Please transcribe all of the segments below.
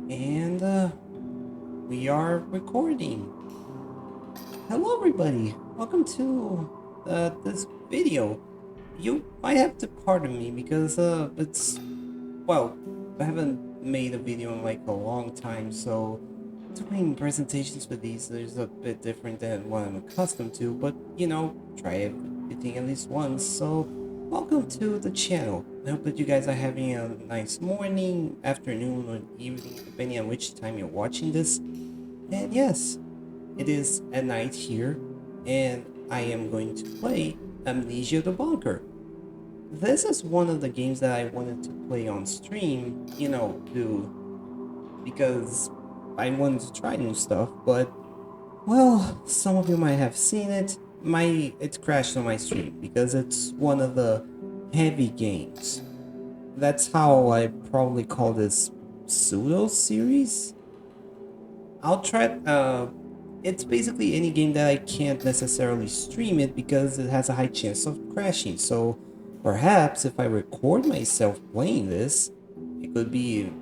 And we are recording. Hello, everybody. Welcome to this video. You might have to pardon me because well, I haven't made a video in like a long time, so doing presentations for these is a bit different than what I'm accustomed to. But you know, try everything at least once. So welcome to the channel. I hope that you guys are having a nice morning, afternoon, or evening, depending on which time you're watching this. And yes, it is at night here, and I am going to play Amnesia the Bunker. This is one of the games that I wanted to play on stream, because I wanted to try new stuff, but well, some of you might have seen it. It crashed on my stream because it's one of the heavy games. That's how I probably call this pseudo series. I'll try. It's basically any game that I can't necessarily stream it because it has a high chance of crashing. So perhaps if I record myself playing this, it could be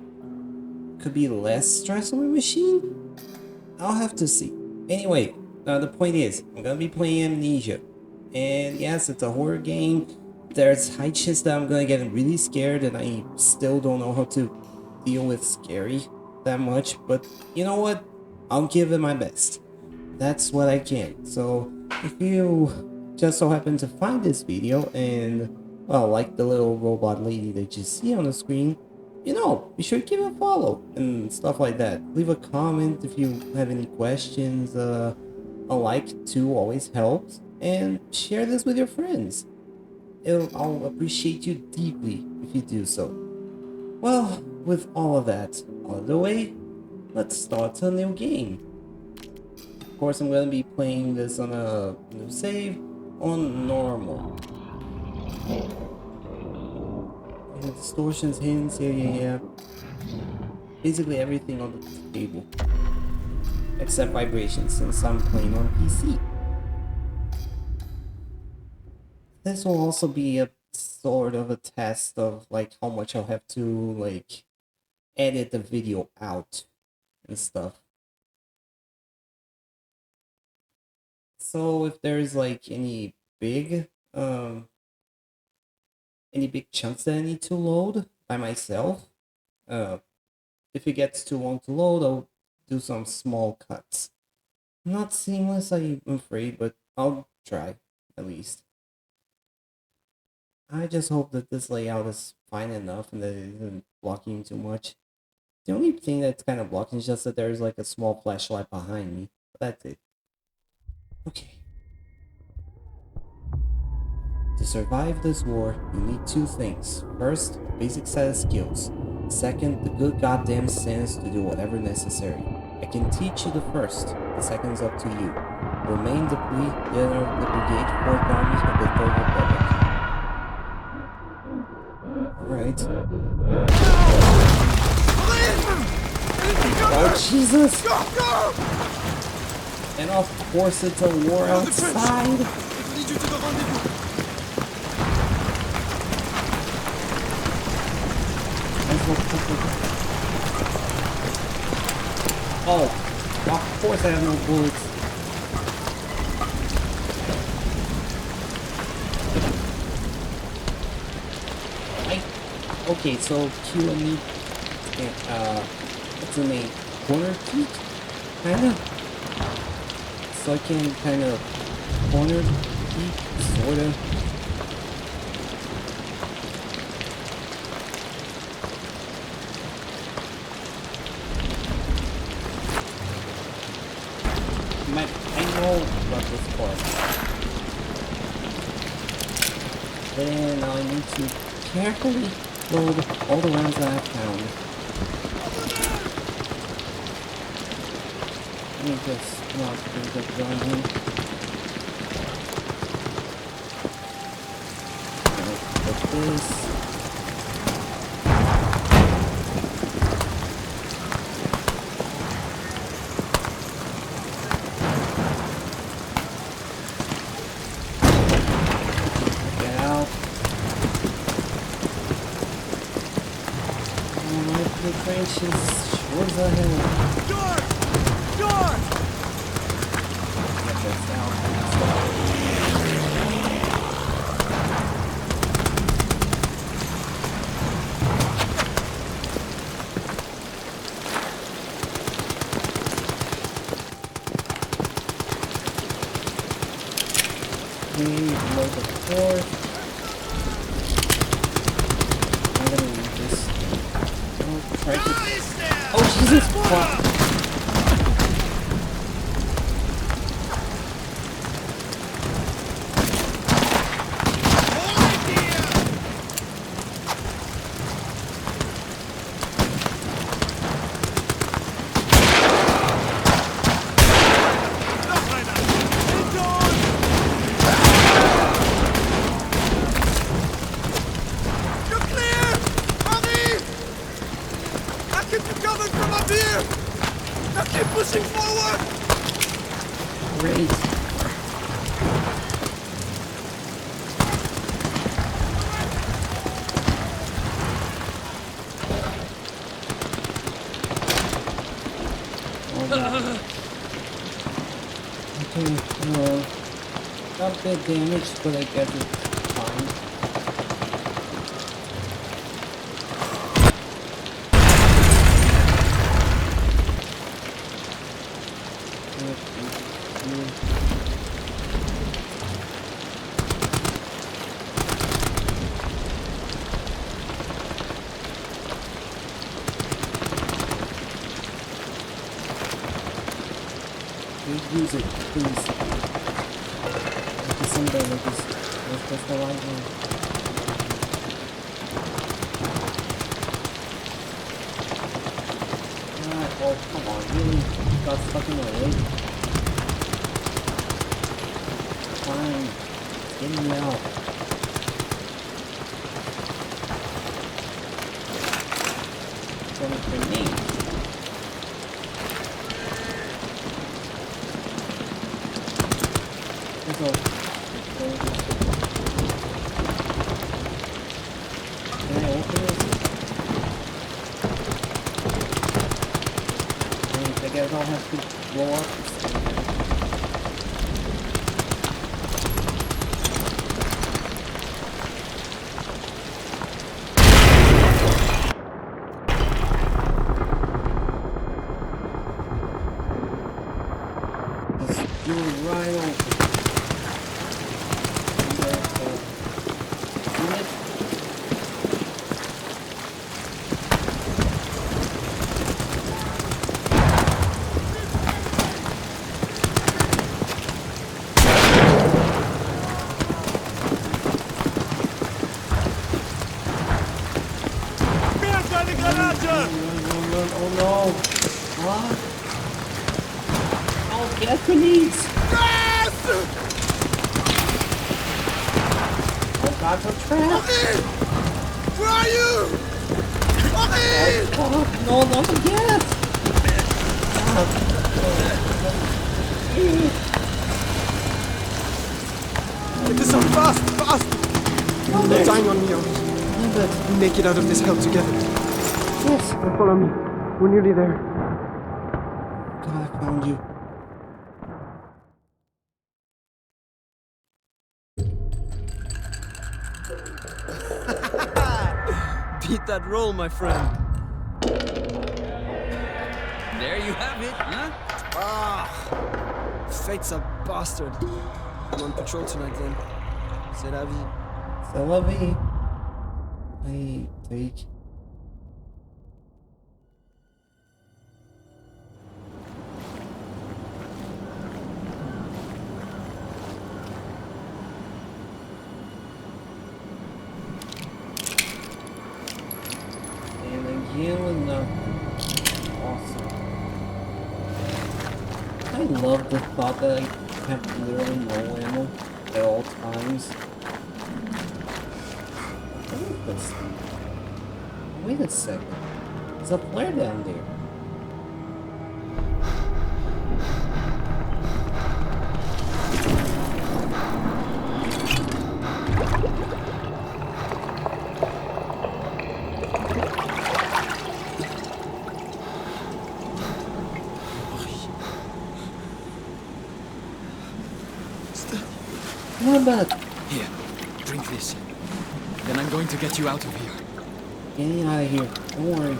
less stress on my machine. I'll have to see. Anyway, the point is, I'm gonna be playing Amnesia, and yes, it's a horror game. There's high chance that I'm gonna get really scared, and I still don't know how to deal with scary that much. But you know what? I'll give it my best. That's what I can. So if you just so happen to find this video and well, like the little robot lady that you see on the screen, be sure to give it a follow and stuff like that. Leave a comment if you have any questions. A like too always helps, and share this with your friends. I'll appreciate you deeply if you do so. Well, with all of that out of the way, let's start a new game. Of course, I'm going to be playing this on a new save on normal. Yeah, distortions, hints, yeah. Basically everything on the table. Except vibrations, since I'm playing on PC. This will also be a sort of a test of like how much I'll have to like edit the video out and stuff. So if there's like any big chunks that I need to load by myself, if it gets too long to load, I'll do some small cuts. Not seamless, I'm afraid, but I'll try at least. I just hope that this layout is fine enough and that it isn't blocking too much. The only thing that's kind of blocking is just that there's like a small flashlight behind me. But that's it. Okay. To survive this war, you need two things. First, a basic set of skills. Second, the good goddamn sense to do whatever necessary. I can teach you the first. The second's up to you. Remain the leader of the Brigade 4th Army of the Third Republic. Alright. Oh, Jesus! And of course it's a war outside! Oh, of course I have no bullets. Okay, so Q and me, what's the name? Corner peek? Kinda? So I can kind of corner peek, sorta. I know about this part. Then I need to carefully load all the rounds that I found. Let me just not bring the gun in. Put this. Get out. The trenches. What the hell? Door! Door! Get this out. Load the floor. I'm gonna leave this. Oh, try to. Oh, Jesus! Fuck. Pushing forward! Great. Okay, not bad damage, but I guess it's fine. Use it, please. Like someday, like this. That's the right one. Ah, oh, come on, really? Got stuck in my way? Fine. Get me out. It's only grenades. Can I open this? I guess I'll have to blow up. Let's do it right open. Oh no! What? Oh, get grenades! Yes! Oh god, we're trapped! Okay! Where are you? Okay! Oh, no, not again! Get this on fast! Fast! They're dying on me. We make it out of this hell together. Yes! Now follow me. We're nearly there. God, I found you. Beat that roll, my friend. There you have it, huh? Ah! Fate's a bastard. I'm on patrol tonight, then. C'est la vie. C'est la vie. I take. And again with nothing. Awesome. I love the thought that I have literally no ammo at all times. What is this? Wait a second. There's a flare down there. What about Here, drink this. Then I'm going to get you out of here. getting out of here? Don't worry.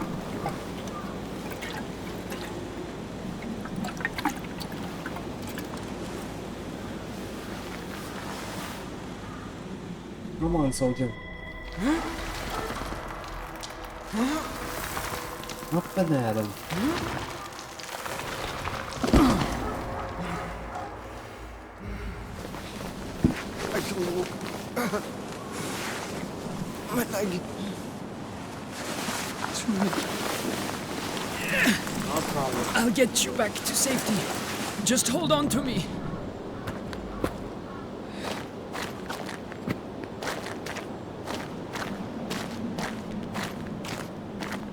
Come on, soldier. Up and at him. I can't walk. My leg. No problem. I'll get you back to safety. Just hold on to me.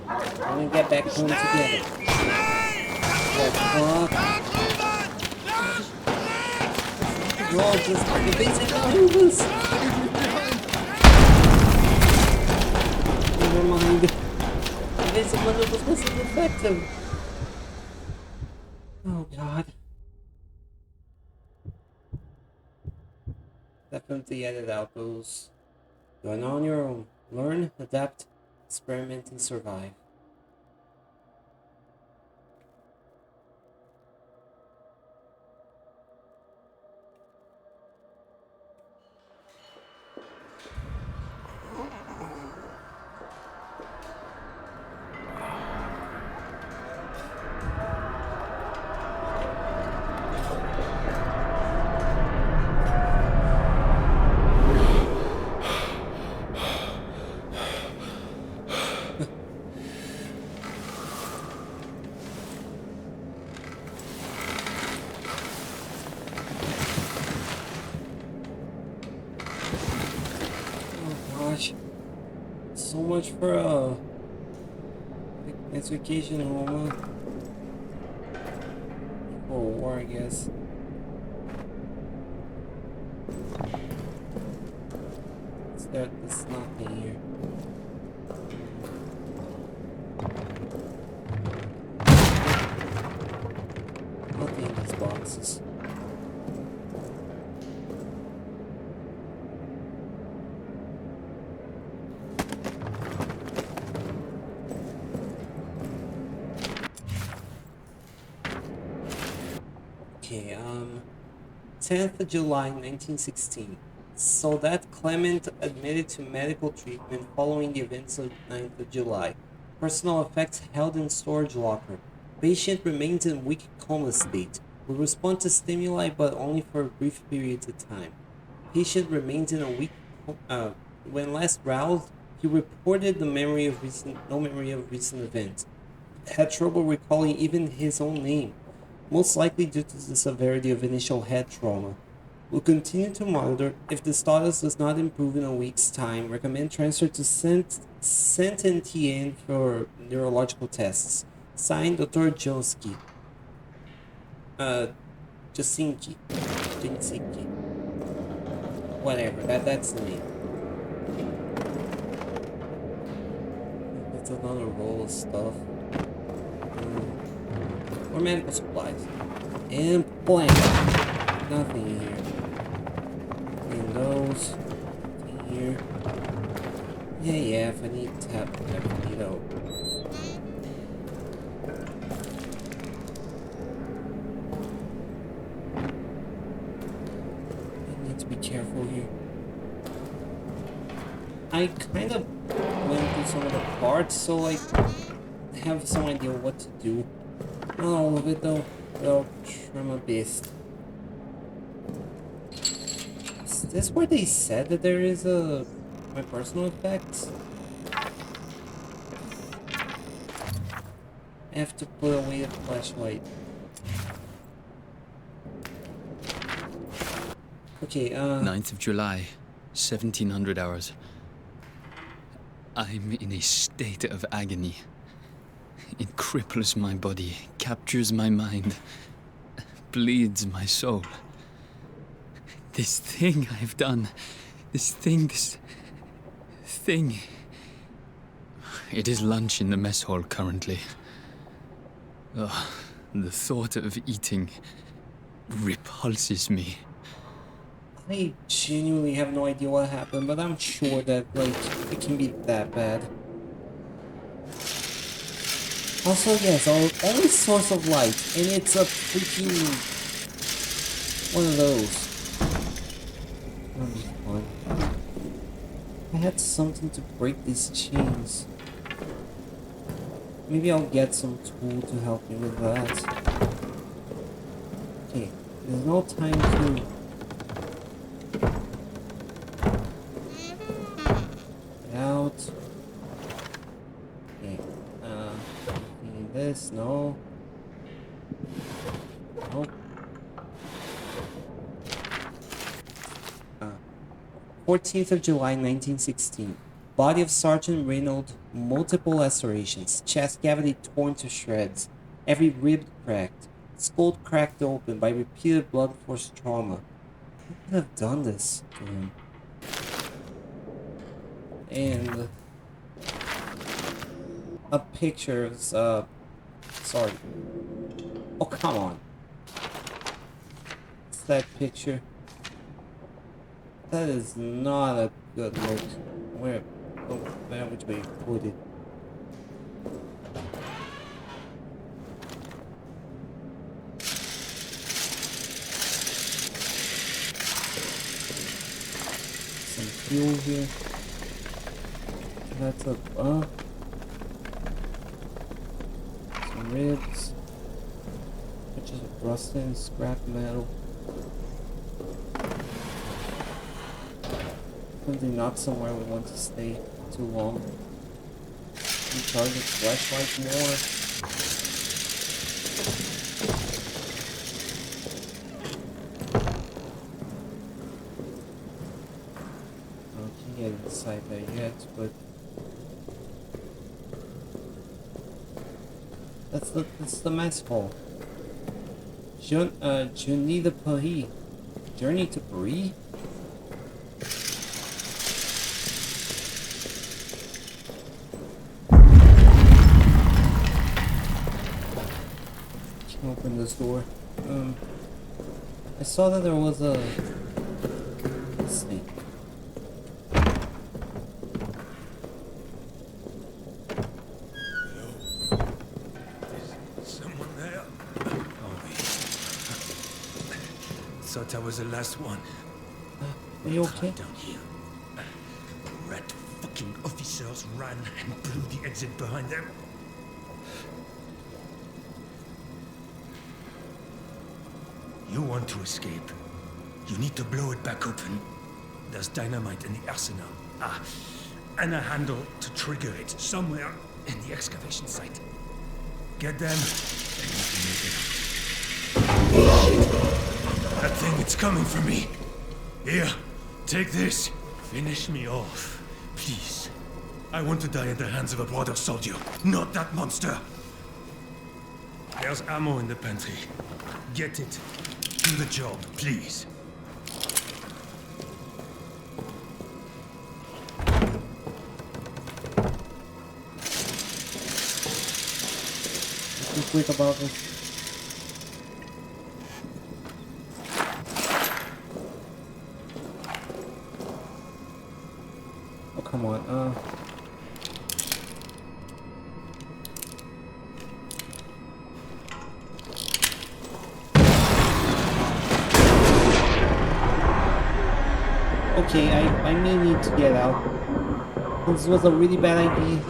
We're gonna get back home together. What the fuck? Bro, just evasive maneuvers! Never mind. Evasive maneuvers wasn't effective. Oh god. Definitely edit out those. You are now on your own. Learn, adapt, experiment, and survive. Gosh, so much for a nice vacation home. For war, I guess. There's nothing here. Nothing in these boxes. Okay, 10th of July 1916. So that Clement admitted to medical treatment following the events of 9th of July. Personal effects held in storage locker. Patient remains in weak coma state. Will respond to stimuli but only for brief periods of time. Patient remains in a weak when last roused, he reported no memory of recent events. Had trouble recalling even his own name, most likely due to the severity of initial head trauma. Will continue to monitor. If the status does not improve in a week's time, recommend transfer to Saint-Étienne for neurological tests. Signed, Dr. Joski. Jasinki. Whatever, that's the name. That's another roll of stuff. Or medical supplies. Implant. Nothing in here. In those. Nothing here. Yeah, if I need tap, I need out. I need to be careful here. I kind of went through some of the parts, so like, I have some idea what to do. Not all of it though, but I'll try my best. Is this where they said that there is my personal effects? I have to put away the flashlight. Okay, 9th of July, 1700 hours. I'm in a state of agony. It cripples my body, captures my mind, bleeds my soul. This thing I've done, this thing. It is lunch in the mess hall currently. Ugh, the thought of eating repulses me. I genuinely have no idea what happened, but I'm sure that, like, it can be that bad. Also, yes, our only source of light, and it's a freaking one of those. That'll be fun. I had something to break these chains. Maybe I'll get some tool to help me with that. Okay, there's no time to... Get out. Okay, need this, no. Nope. 14th of July, 1916. Body of Sergeant Reynolds, multiple lacerations, chest cavity torn to shreds, every rib cracked, skull cracked open by repeated blood force trauma. Who could have done this to him? And a picture of, sorry. Oh, come on. It's that picture. That is not a good look. Where? Oh, man, which way you put it? Some fuel here. That's a some ribs. Which is rusting scrap metal. Something not somewhere we want to stay too long. Recharge the flashlight more. I can't get inside there yet, but that's the mess hall. Journey to Paris. Journey to Paris? Open this door. I saw that there was a... Let's see. Someone there? Oh, thought I was the last one. Are you okay? Down here. Rat fucking officers ran and blew the exit behind them. You want to escape. You need to blow it back open. There's dynamite in the arsenal. And a handle to trigger it somewhere in the excavation site. Get them, and you can make it. That thing, it's coming for me. Here, take this. Finish me off, please. I want to die at the hands of a brother soldier, not that monster. There's ammo in the pantry. Get it. Do the job, please. Be quick about this. Oh, come on. Okay, I may need to get out. This was a really bad idea.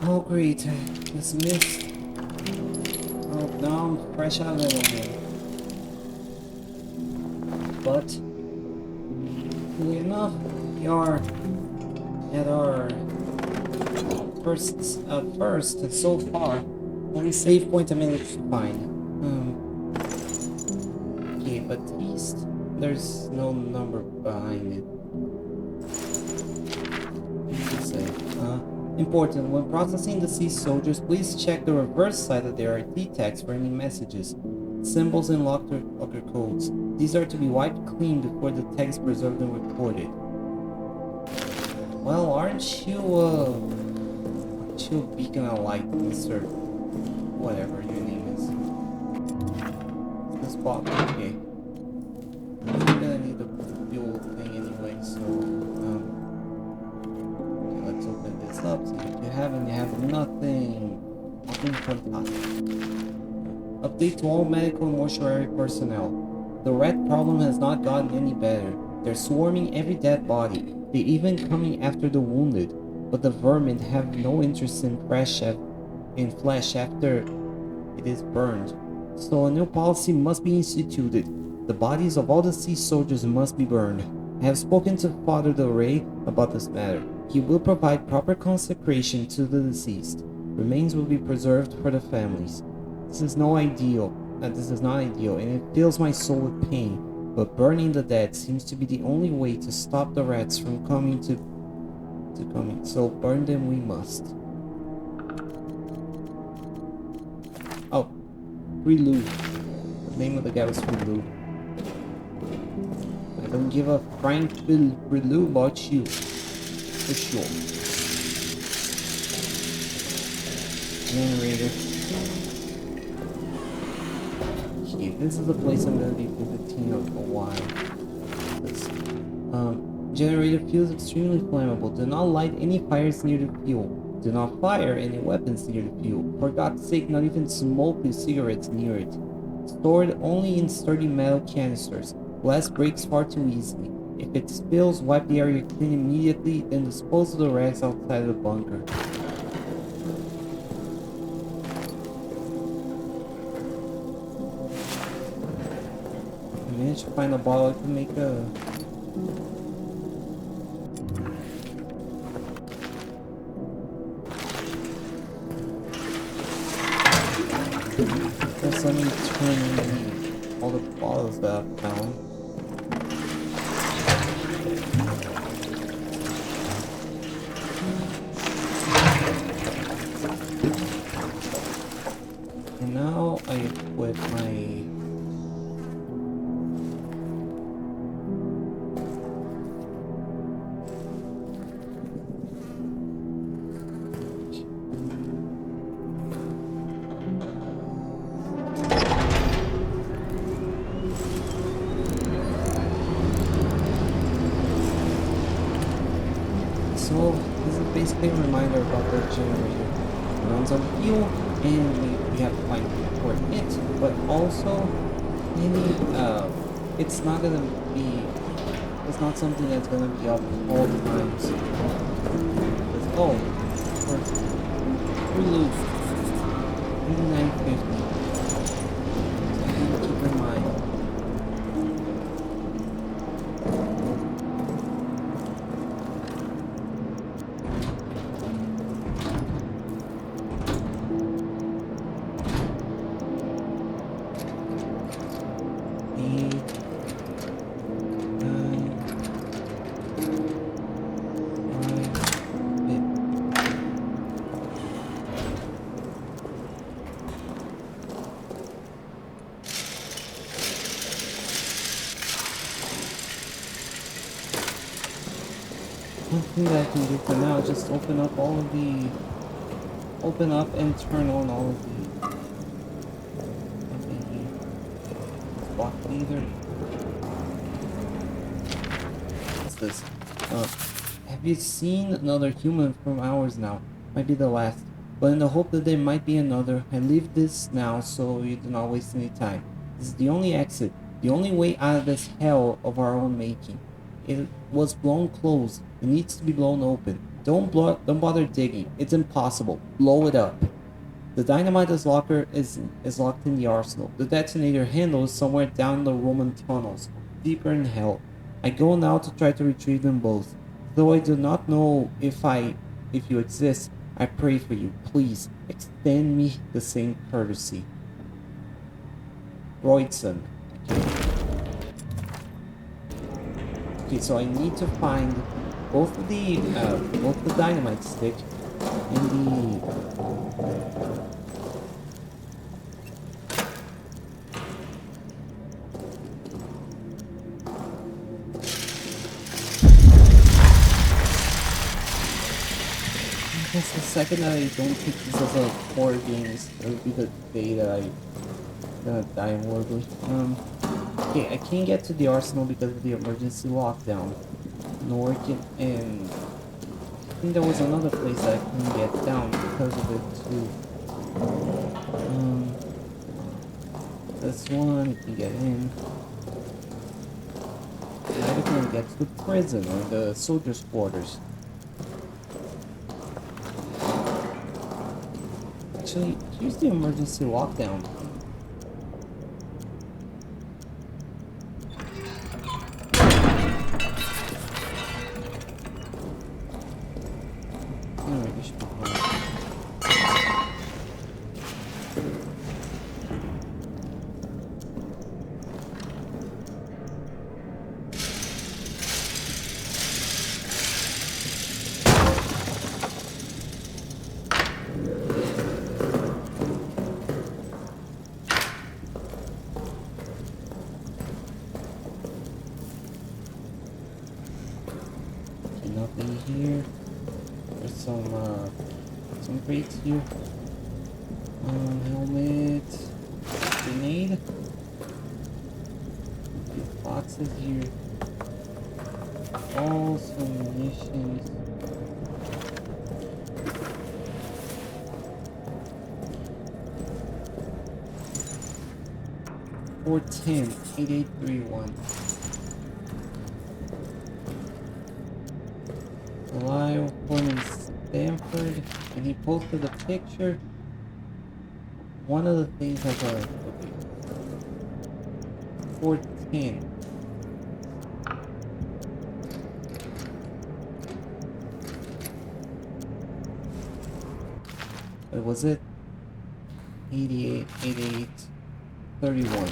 Oh great, this mist. Oh, now I'm fresh out of it again. But, funny enough, we are at our first, and so far, only save point I managed to find. Okay, but east, there's no number behind it. What does it say? Important, when processing deceased soldiers, please check the reverse side of their ID tags for any messages, symbols, and locker codes. These are to be wiped clean before the tag is preserved and recorded. Well, aren't you a beacon of light, Mr. Whatever your name is? This box, okay. I'm gonna need the fuel thing anyway, so okay, let's open this up. See if you have nothing. Nothing fantastic. Update to all medical and mortuary personnel. The rat problem has not gotten any better. They're swarming every dead body. They even coming after the wounded, but the vermin have no interest in flesh after it is burned. So a new policy must be instituted. The bodies of all deceased soldiers must be burned. I have spoken to Father Del Rey about this matter. He will provide proper consecration to the deceased. Remains will be preserved for the families. This is not ideal, and it fills my soul with pain. But burning the dead seems to be the only way to stop the rats from coming to coming. So burn them we must. Oh, Free Lou. The name of the guy was Free Lou. I don't give a frank Free Lou about you. For sure. Generator. Okay, this is the place I'm gonna be visiting a while. This, generator fuel is extremely flammable. Do not light any fires near the fuel. Do not fire any weapons near the fuel. For God's sake, not even smoke your cigarettes near it. Stored only in sturdy metal canisters. Glass breaks far too easily. If it spills, wipe the area clean immediately, then dispose of the rags outside of the bunker. I managed to find a bottle to make a... Just let me turn all the bottles that I've found. And now I equip my... So this is basically a reminder about the generator. It runs on fuel, and we have to find for it, but also it's not something that's gonna be up all the times. Oh, we lose 8950. Something to keep in mind. One thing that I can do for now is just open up and turn on all of the block leader. What's this? Have you seen another human from hours now? Might be the last. But in the hope that there might be another, I leave this now so you do not waste any time. This is the only exit, the only way out of this hell of our own making. It was blown closed. It needs to be blown open. Don't bother digging. It's impossible. Blow it up. The dynamite is locked in the arsenal. The detonator handle is somewhere down the Roman tunnels, deeper in hell. I go now to try to retrieve them both. Though I do not know if you exist, I pray for you. Please extend me the same courtesy. Roydson. Okay, so I need to find both the dynamite stick Indeed. I guess the second that I don't take this as a horror game is it'll be the day that I'm gonna die horribly. Okay, I can't get to the arsenal because of the emergency lockdown. Nor can, and I think there was another place that I couldn't get down because of it too. This one, you can get in. Now we can get to the prison or the soldiers' quarters. Actually, here's the emergency lockdown. Alright, this should be fine. Okay, nothing here. There's some crates here. Helmet, grenade. These boxes here. All some munitions. $410 8831. Lyle born in Stanford, and he posted a picture. One of the things has a 410. But was it 88, 88, 31?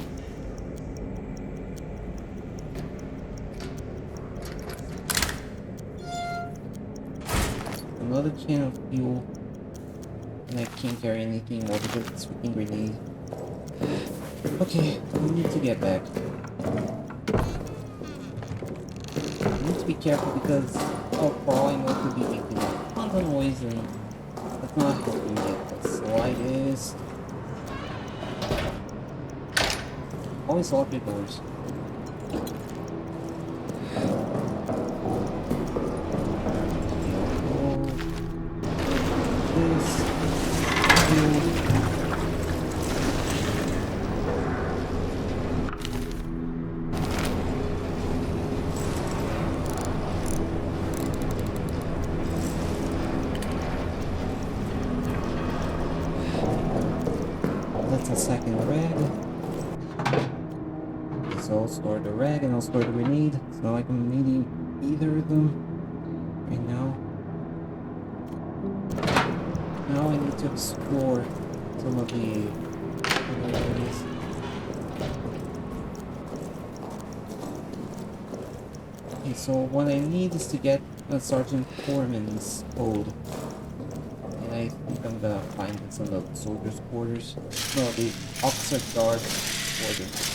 Another can of fuel, and I can't carry anything more because it's freaking grenade. Okay, we need to get back. I need to be careful because, oh, for all I know, it could be making tons of noise and that's not helping me get the slightest. Always lock your doors. That's a second rag. So I'll store the rag and I'll store the grenade. It's not like I'm needing either of them right now. Now I need to explore some of the other areas. Okay, so what I need is to get a Sergeant Foreman's code. And I think I'm gonna find this in the soldiers' quarters. No, the officer guard quarters.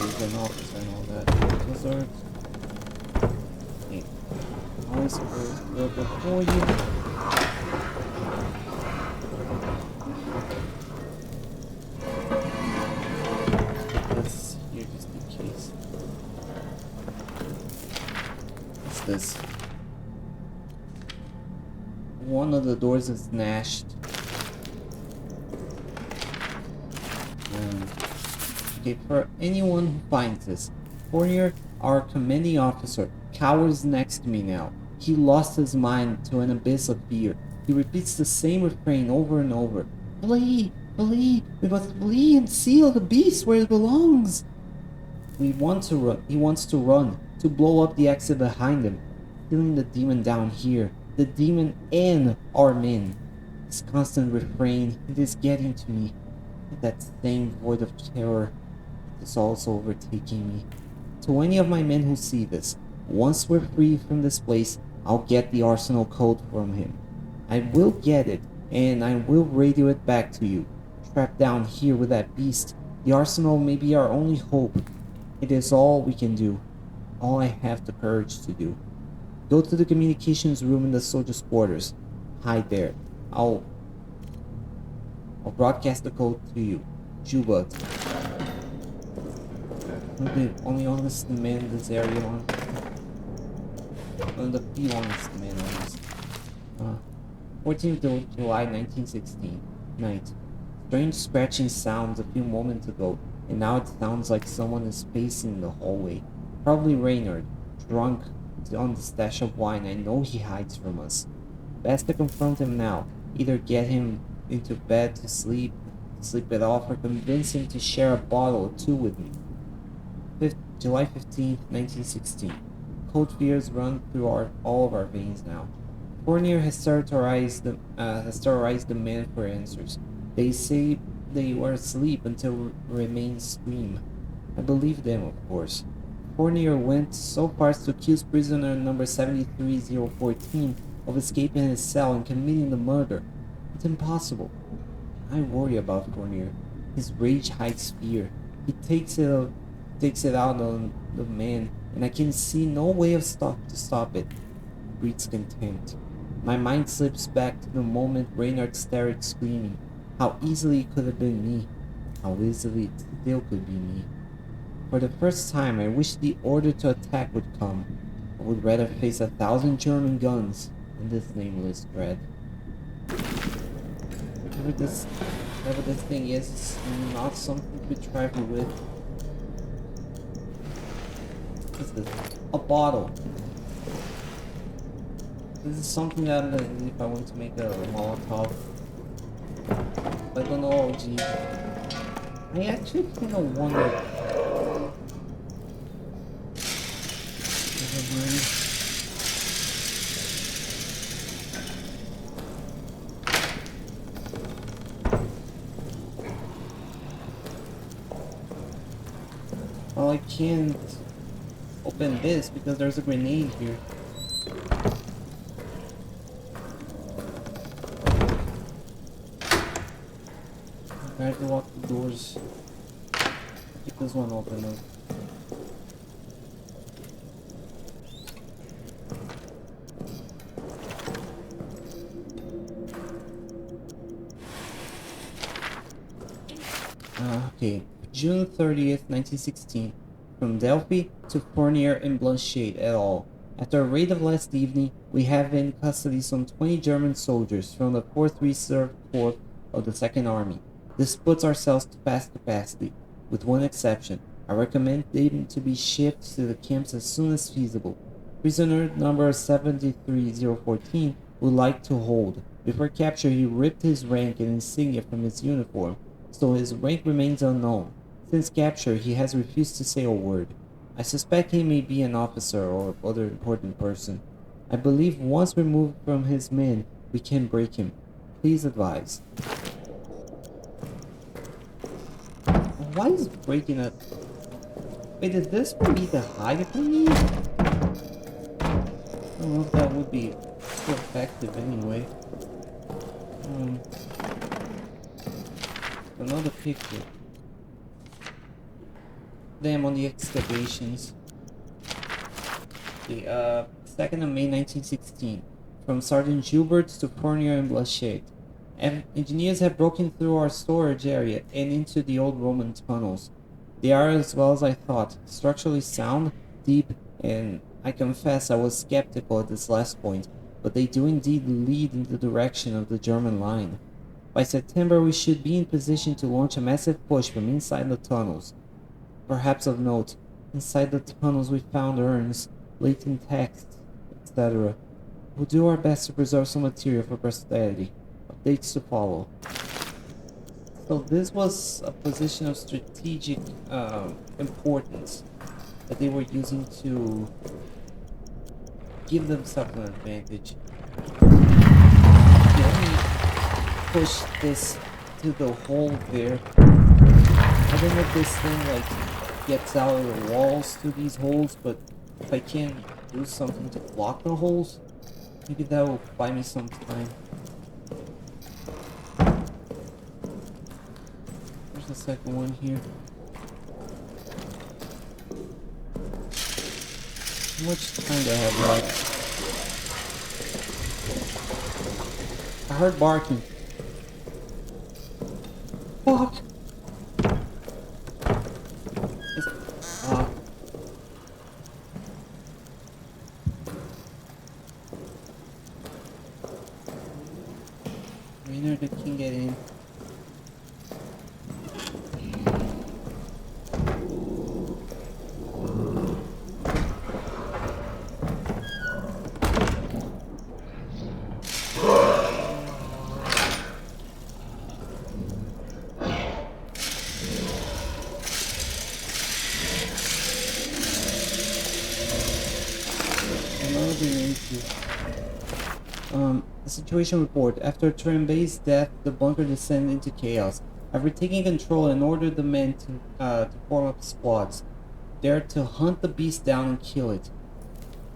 He's an officer and all that. Reserves. Okay. Always go before you. This here just in case. What's this? One of the doors is gnashed. Okay, for anyone who finds this, Fournier, our commanding officer, cowers next to me now. He lost his mind to an abyss of fear. He repeats the same refrain over and over. Flee! Flee! We must flee and seal the beast where it belongs! We want to run. He wants to run, to blow up the exit behind him, killing the demon down here, the demon and our men. This constant refrain, it is getting to me. That same void of terror is also overtaking me. To any of my men who see this, once we're free from this place, I'll get the arsenal code from him. I will get it, and I will radio it back to you. Trapped down here with that beast, the arsenal may be our only hope. It is all we can do. All I have the courage to do. Go to the communications room in the soldiers' quarters. Hide there. I'll broadcast the code to you. Juba. I'm the only honest man in this area on. One of the few honest men on this. 14th of July 1916. Night. Strange scratching sounds a few moments ago, and now it sounds like someone is pacing in the hallway. Probably Reynard, drunk on the stash of wine I know he hides from us. Best to confront him now. Either get him into bed to sleep it off, or convince him to share a bottle or two with me. July 15th, 1916. Cold fears run through all of our veins now. Fournier has terrorized the men for answers. They say they were asleep until remains scream. I believe them, of course. Fournier went so far as to accuse prisoner number 73014 of escaping his cell and committing the murder. It's impossible. I worry about Fournier. His rage hides fear. He takes it out on the man, and I can see no way to stop it. Breeds contempt. My mind slips back to the moment Reynard started screaming. How easily it could have been me. How easily it still could be me. For the first time, I wish the order to attack would come. I would rather face 1,000 German guns than this nameless dread. Whatever this thing is, it's not something to trifle with. What's this? A bottle. This is something that I'm gonna need if I want to make a Molotov. I don't know, oh gee. I actually kind of wonder. Well, I can't open this because there's a grenade here. I have to lock the doors. Keep this one open though. Okay, June 30th, 1916. From Delphi to Fournier and Blanchet et al. After a raid of last evening, we have in custody some 20 German soldiers from the 4th Reserve Corps of the 2nd Army. This puts ourselves to past capacity, with one exception. I recommend them to be shipped to the camps as soon as feasible. Prisoner number 73014 would like to hold. Before capture, he ripped his rank and insignia from his uniform, so his rank remains unknown. Since capture, he has refused to say a word. I suspect he may be an officer or other important person. I believe once removed from his men, we can break him. Please advise. Why is breaking up? Wait, is this would be the hide if I need? I don't know if that would be so effective anyway. Another picture. Them on the excavations. The 2nd of May 1916. From Sergeant Gilbert to Fournier and Blanchet. Engineers have broken through our storage area and into the old Roman tunnels. They are, as well as I thought, structurally sound, deep, and I confess I was skeptical at this last point, but they do indeed lead in the direction of the German line. By September, we should be in position to launch a massive push from inside the tunnels. Perhaps of note, inside the tunnels we found urns, latent texts, etc. We'll do our best to preserve some material for posterity. Updates to follow. So this was a position of strategic importance that they were using to give themselves an advantage. They only push this to the hole there. I don't know if this thing like gets out of the walls to these holes, but if I can do something to block the holes, maybe that will buy me some time. the second one here. How much time do I have left? I heard barking. Fuck! Rainer can get in. The situation report. After Turin-Bay's death, the bunker descended into chaos. I've retaken control and ordered the men to form up squads. They're to hunt the beast down and kill it.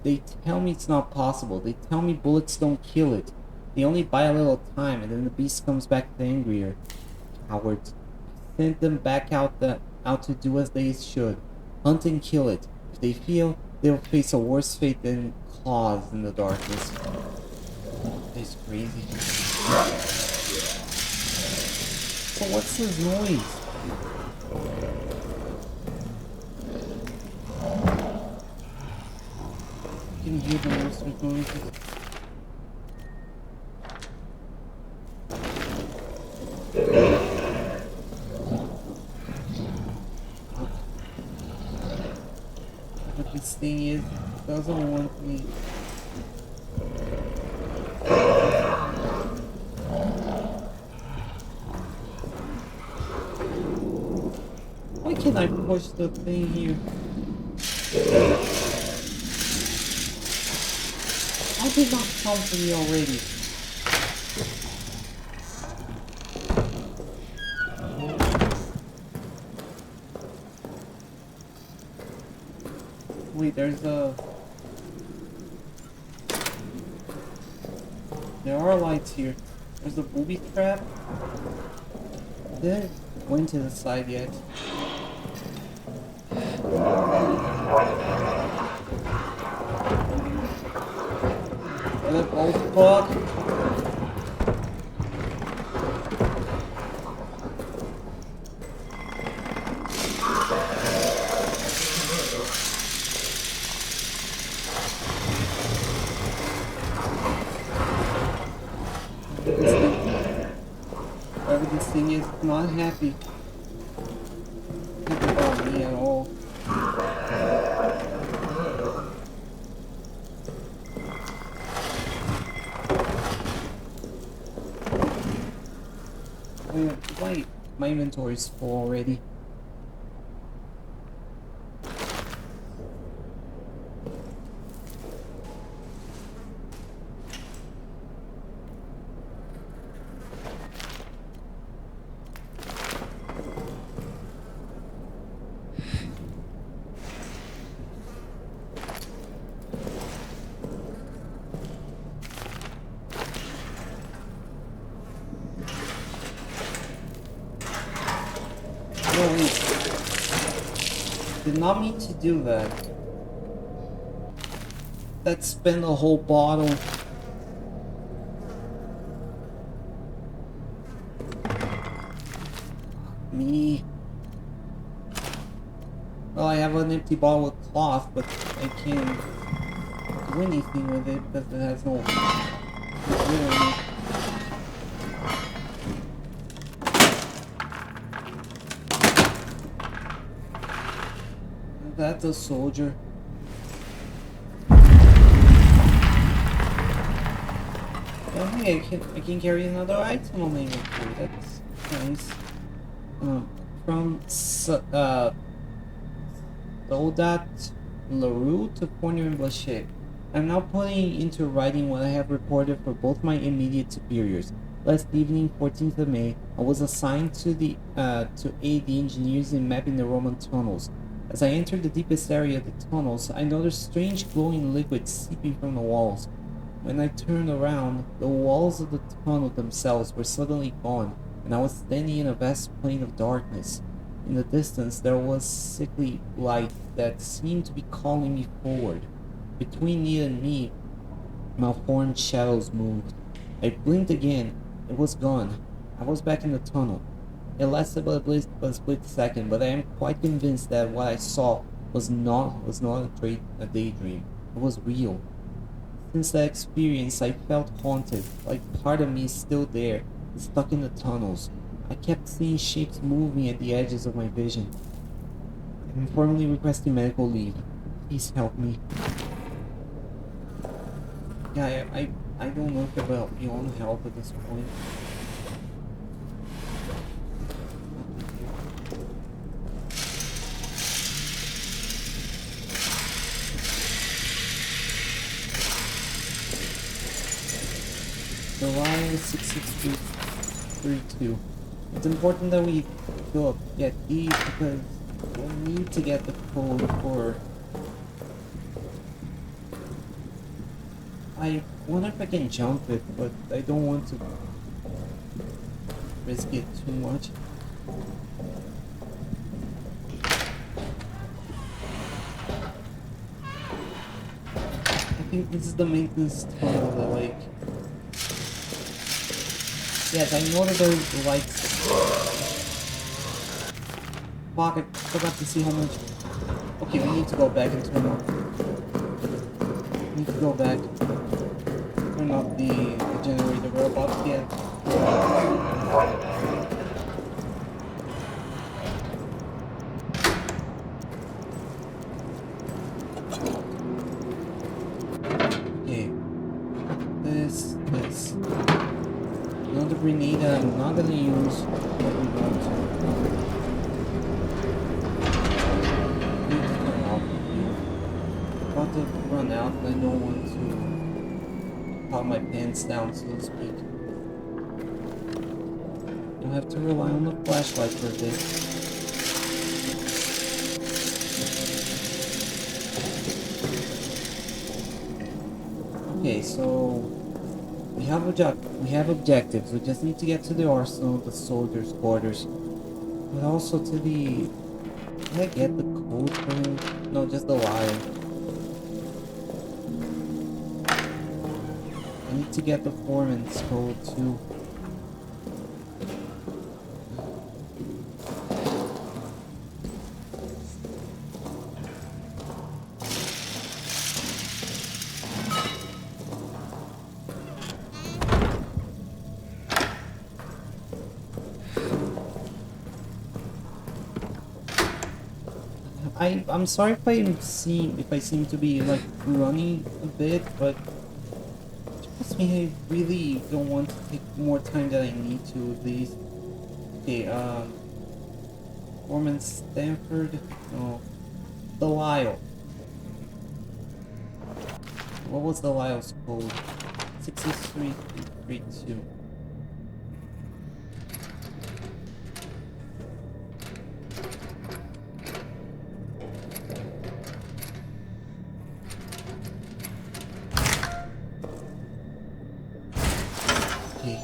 They tell me it's not possible. They tell me bullets don't kill it. They only buy a little time and then the beast comes back angrier. Cowards. Send them back out to do as they should. Hunt and kill it. If they fail, they'll face a worse fate than claws in the darkness. It's crazy. So what's this noise? You can hear the monster's noises. But this thing is, doesn't want me. Why can't I push the thing here? How did not come to me already? Wait, there are lights here. There's the booby trap. I didn't went to the side yet. Oh fuck! Whatever this thing is, not happy. Not about me at all. My inventory's full already. Did not mean to do that. Let's spend a whole bottle. Me. Well, I have an empty bottle of cloth, but I can't do anything with it because it has no liquid in it. That's a soldier. Okay, I can carry another item on my inventory. That's nice. From Soldat LaRue to Corner and Blanchet. I'm now putting into writing what I have reported for both my immediate superiors. Last evening, 14th of May, I was assigned to aid the engineers in mapping the Roman tunnels. As I entered the deepest area of the tunnels, I noticed strange glowing liquid seeping from the walls. When I turned around, the walls of the tunnel themselves were suddenly gone. and I was standing in a vast plain of darkness. In the distance, there was sickly light that seemed to be calling me forward. Between it and me, malformed shadows moved. I blinked again. It was gone. I was back in the tunnel. It lasted but a split second, but I am quite convinced that what I saw was not a daydream. It was real. Since that experience, I felt haunted, like part of me is still there, stuck in the tunnels. I kept seeing shapes moving at the edges of my vision. I'm formally requesting medical leave. Please help me. Yeah, I don't know if it will help you on help at this point. July 66232. It's important that we get these because we'll need to get the code for. I wonder if I can jump it, but I don't want to risk it too much. I think this is the maintenance tunnel that like. Yes, I know that there's lights. Fuck, I forgot to see how much. Okay, we need to go back and turn off. We need to go back. Turn off the generator. We're about to get. Okay. This. Another grenade that I'm not gonna use, but we want to. Need to turn off here. About to run out, and I don't want to pop my pants down, so to speak. You'll have to rely on the flashlight for a bit. Okay, so we have objectives. We just need to get to the arsenal, the soldiers' quarters, but also to the. Can I get the code for him? No, just the lion. I need to get the foreman's code too. I'm sorry if I seem to be like running a bit, but trust me, I really don't want to take more time than I need to at least. Okay, Foreman Stanford, no, Delisle. What was Delisle's code? 66332.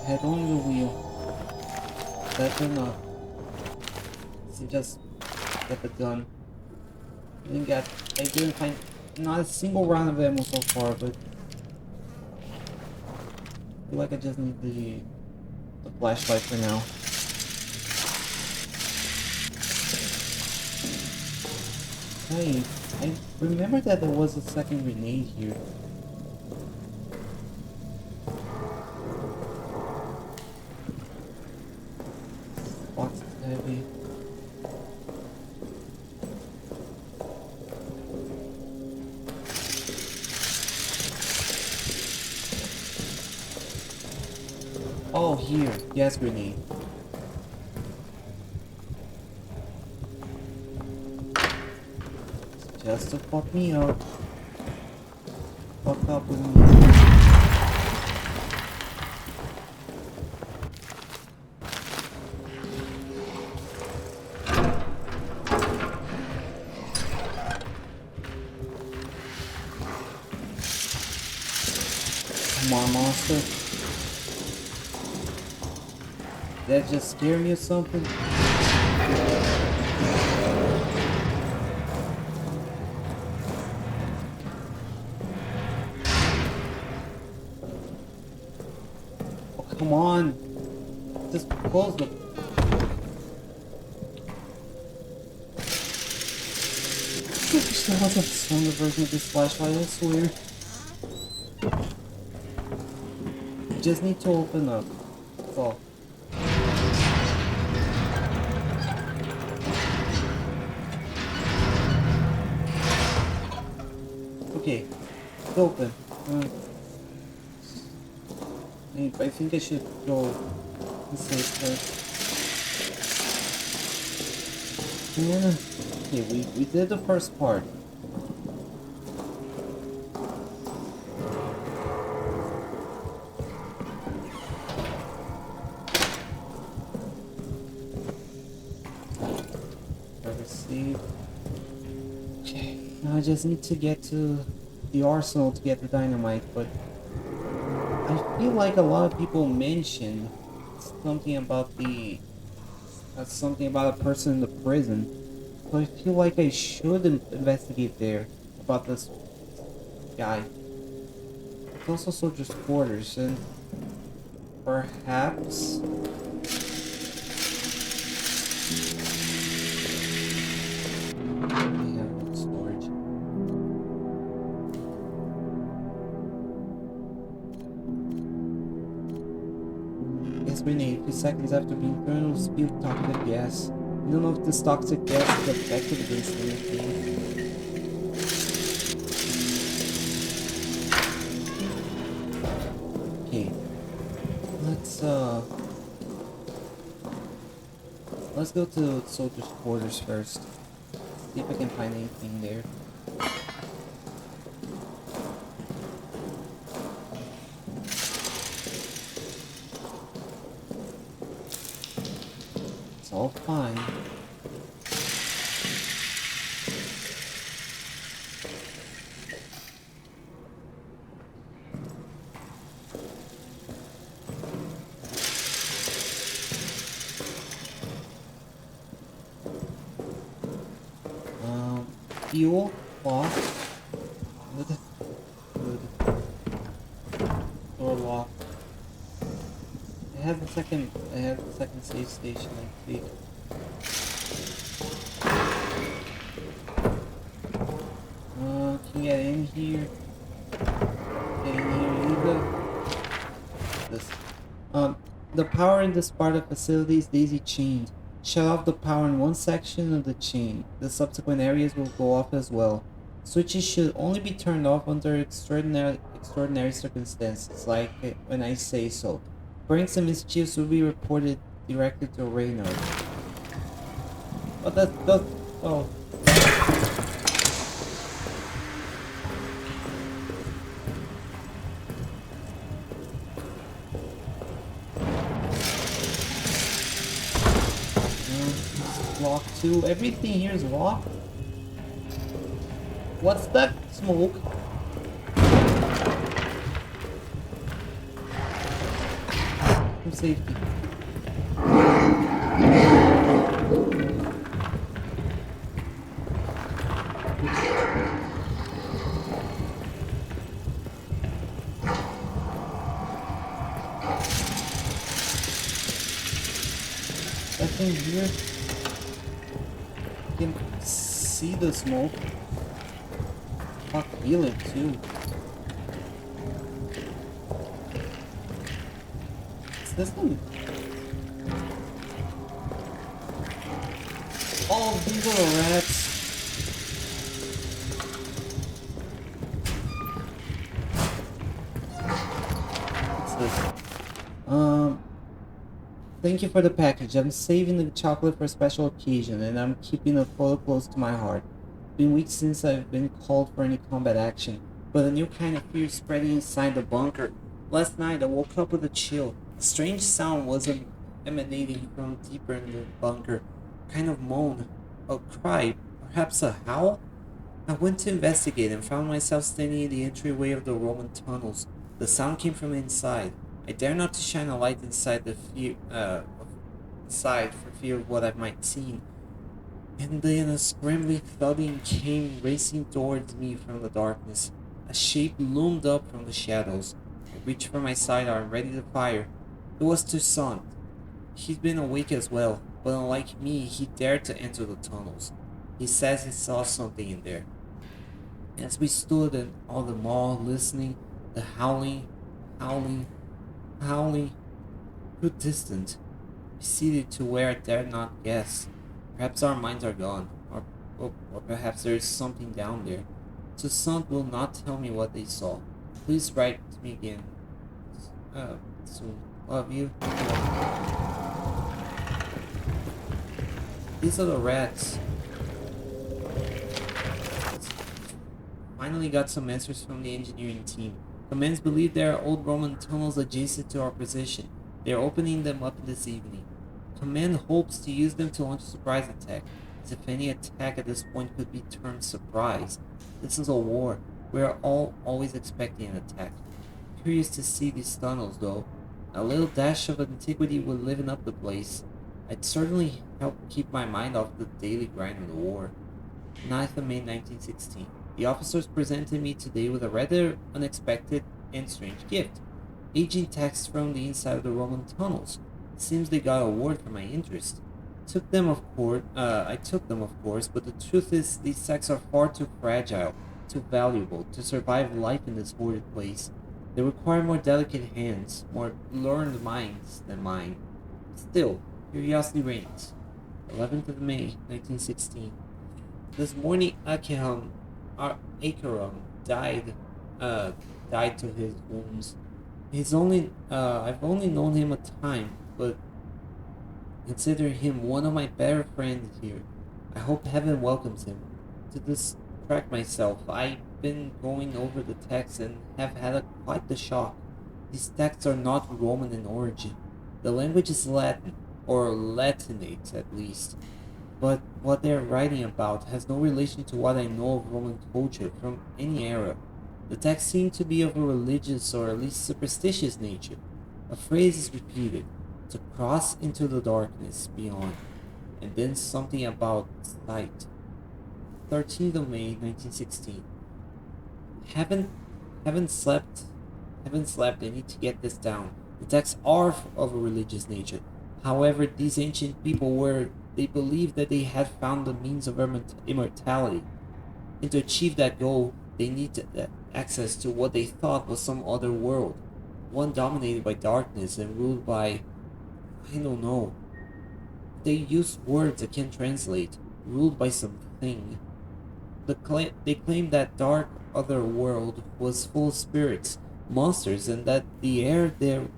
Head on the wheel. That's enough. So just get the gun. I didn't find not a single round of ammo so far, but I feel like I just need the flashlight for now. Hey, I remember that there was a second grenade here. Heavy. Oh, here, gas grenade. Just to fuck me up. Fuck up with me. Come on, monster. that just scare me or something? Oh, come on. Just close the... I wish there was a stronger version of this flashlight, I swear. You just need to open up. That's all. Okay, it's open. I think I should go and save first. Yeah. Okay, we did the first part. Receive. Okay, now I just need to get to the arsenal to get the dynamite, but I feel like a lot of people mentioned something about something about a person in the prison. So I feel like I should investigate there about this guy. It's also soldiers' quarters, and perhaps we have no storage. Gas grenade. A few seconds after being thrown, will spew toxic gas. I don't know if this toxic gas is effective against anything. Okay. Let's go to soldiers' quarters first. See if I can find anything there. It's all fine. Fuel, cloth, good. Door lock. I have the second save station, I think. Can you get in here? Get in here, either. This. The power in this part of the facility is daisy chained. Shut off the power in one section of the chain. The subsequent areas will go off as well. Switches should only be turned off under extraordinary circumstances, like when I say so. Pranks and mischiefs will be reported directly to Reynard. Oh, oh. Locked too. Everything here is locked. What's that smoke? For safety. That thing here. Can see the smoke. I feel it too. What's this one? Oh, these are rats. What's this? Thank you for the package. I'm saving the chocolate for a special occasion, and I'm keeping the photo close to my heart. It's been weeks since I've been called for any combat action, but a new kind of fear is spreading inside the bunker. Last night, I woke up with a chill. A strange sound was emanating from deeper in the bunker. A kind of moan, a cry, perhaps a howl? I went to investigate and found myself standing in the entryway of the Roman tunnels. The sound came from inside. I dare not to shine a light inside aside for fear of what I might see. And then a scrambling thudding came racing towards me from the darkness. A shape loomed up from the shadows. I reached for my sidearm, ready to fire. It was Toussaint. He'd been awake as well, but unlike me, he dared to enter the tunnels. He says he saw something in there. As we stood in all the mall listening, the howling, howling grew distant, receded to where I dared not guess. Perhaps our minds are gone, or perhaps there is something down there. Toussaint will not tell me what they saw. Please write to me again. Soon. Love you. These are the rats. Finally got some answers from the engineering team. Commands believe there are old Roman tunnels adjacent to our position. They are opening them up this evening. Command hopes to use them to launch a surprise attack, as if any attack at this point could be termed surprise. This is a war. We are all always expecting an attack. Curious to see these tunnels, though. A little dash of antiquity would liven up the place. I'd certainly help keep my mind off the daily grind of the war. 9th of May 1916. The officers presented me today with a rather unexpected and strange gift. Aging texts from the inside of the Roman tunnels. It seems they got a award for my interest. I took them, of course, but the truth is these texts are far too fragile, too valuable to survive life in this hoarded place. They require more delicate hands, more learned minds than mine. Still, curiosity reigns. 11th of May, 1916. This morning, Acheron died to his wounds. I've only known him a time, but consider him one of my better friends here. I hope heaven welcomes him. To distract myself, I've been going over the text and have had quite the shock. These texts are not Roman in origin. The language is Latin, or Latinate at least. But what they're writing about has no relation to what I know of Roman culture from any era. The texts seem to be of a religious or at least superstitious nature. A phrase is repeated, to cross into the darkness beyond, and then something about sight. 13th of May, 1916. Haven't slept. Haven't slept. I need to get this down. The texts are of a religious nature. However, these ancient people they believed that they had found the means of immortality. And to achieve that goal, they needed access to what they thought was some other world. One dominated by darkness and ruled by, I don't know. They used words I can't translate, ruled by something. They claimed that dark other world was full of spirits, monsters, and that the air there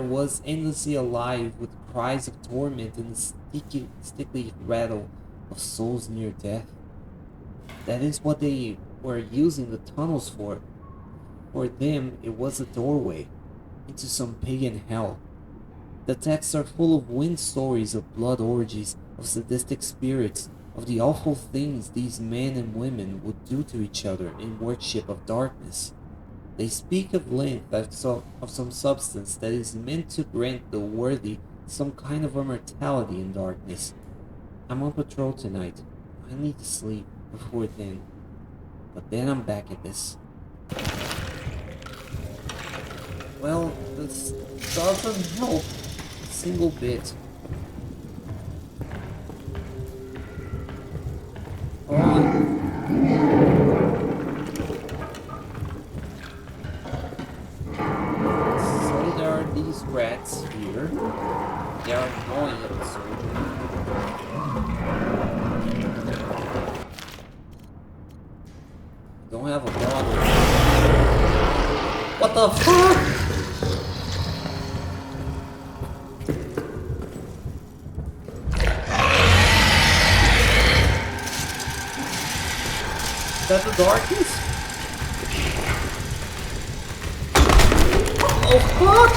was endlessly alive with cries of torment and the sticky rattle of souls near death. That is what they were using the tunnels for. For them, it was a doorway into some pagan hell. The texts are full of wind stories of blood orgies, of sadistic spirits, of the awful things these men and women would do to each other in worship of darkness. They speak of length of some substance that is meant to grant the worthy some kind of immortality in darkness. I'm on patrol tonight. I need to sleep before then. But then I'm back at this. Well, this doesn't help a single bit. So there are these rats here. They are annoying episode. Don't have a bottle. What the fuck? Is that the darkness? Oh fuck!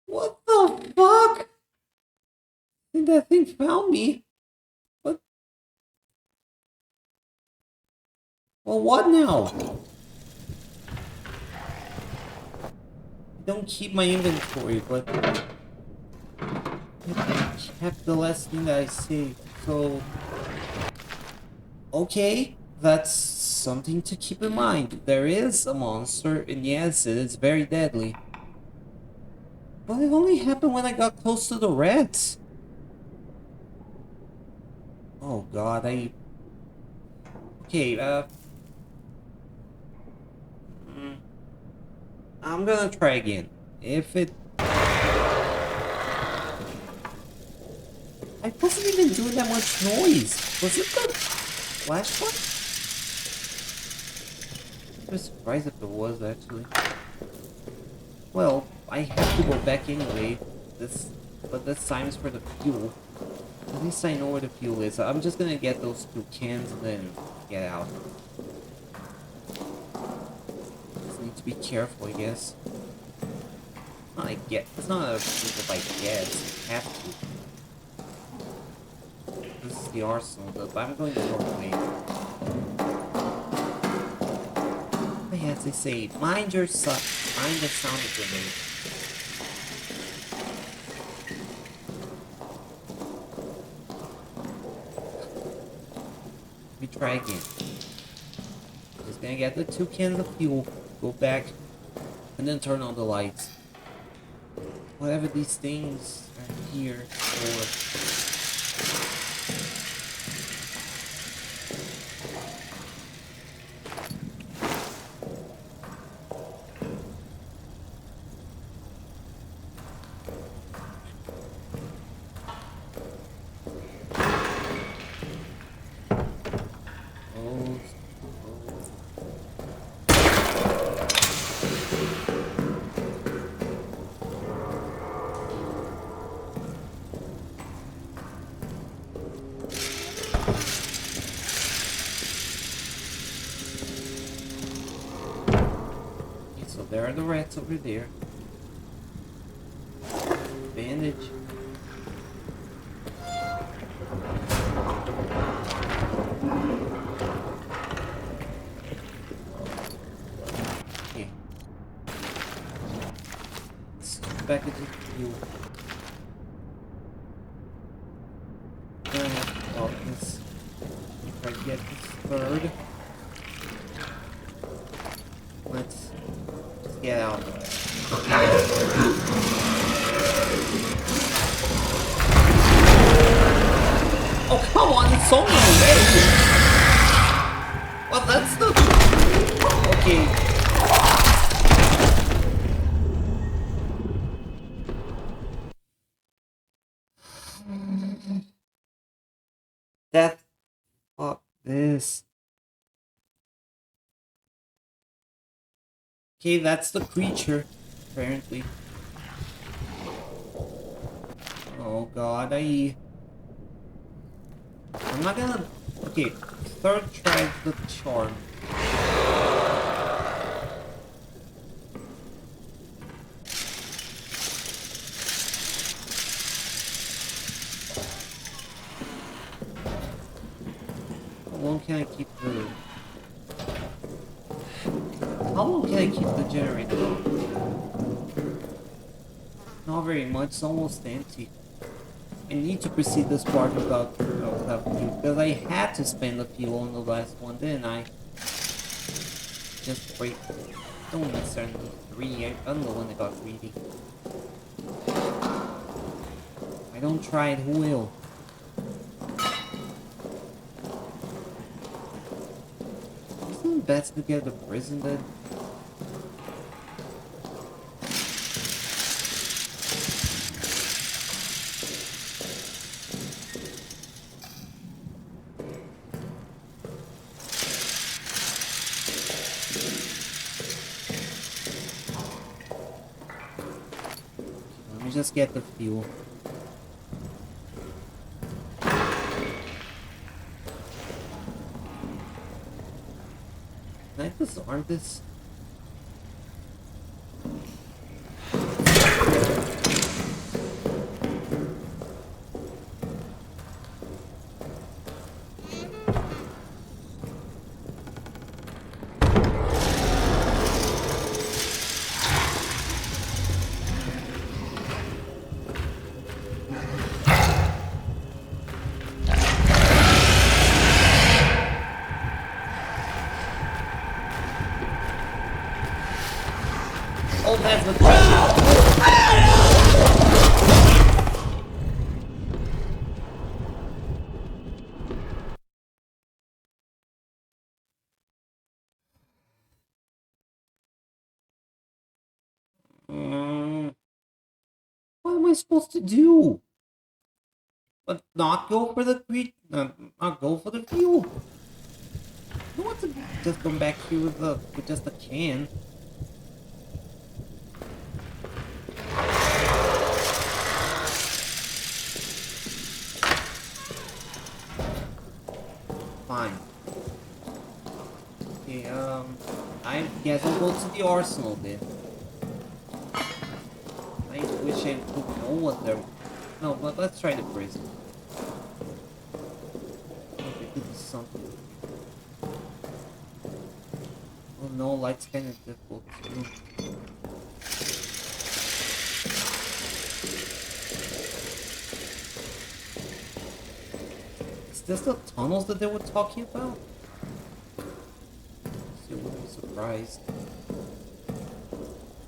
What the fuck? I think that thing found me. What? Well, what now? I don't keep my inventory, but I kept the last thing that I saved. So, okay, that's something to keep in mind. There is a monster, and yes, it is very deadly. But it only happened when I got close to the rats. Oh god, Okay, I'm gonna try again. If it... I wasn't even doing that much noise. Was it the flashlight? I was surprised if it was, actually. Well, I have to go back anyway. But this time is for the fuel. At least I know where the fuel is. I'm just gonna get those 2 cans and then get out. Just need to be careful, I guess. It's not a thing if I guess. I have to. This is the arsenal, but I'm going the wrong way. But yeah, as they say, mind the sound of grenade. Let me try again. Just gonna get the 2 cans of fuel, go back, and then turn on the lights. Whatever these things are here for. There are the rats over there. Bandage. Okay. Let's go back into the fuel. Gonna have to stop this if I get this third. Let's get out of it. Oh, come on, it's only a way. Well, that's the... Okay. That... Fuck this. Okay, that's the creature, apparently. Oh god, I'm not gonna... Okay, third try the charm. How long can I keep the... How long can I keep the generator on? Not very much, it's almost empty. I need to proceed this part without fuel, because I had to spend the fuel on the last one, didn't I? Just wait. Don't necessarily need 3, I'm the one that got greedy. If I don't try it, who will? Isn't it best to get the prison then? Just get the fuel. Can I disarm this? That's the question. What am I supposed to do? But not go for the not go for the fuel. I don't want to just come back here with just a can. Fine. Okay, I guess I'll go to the arsenal then. I wish I could know what they're... No, but let's try the prison. Maybe it could be something. Oh no, light's kind of difficult too. Is this the tunnels that they were talking about? I wouldn't be surprised.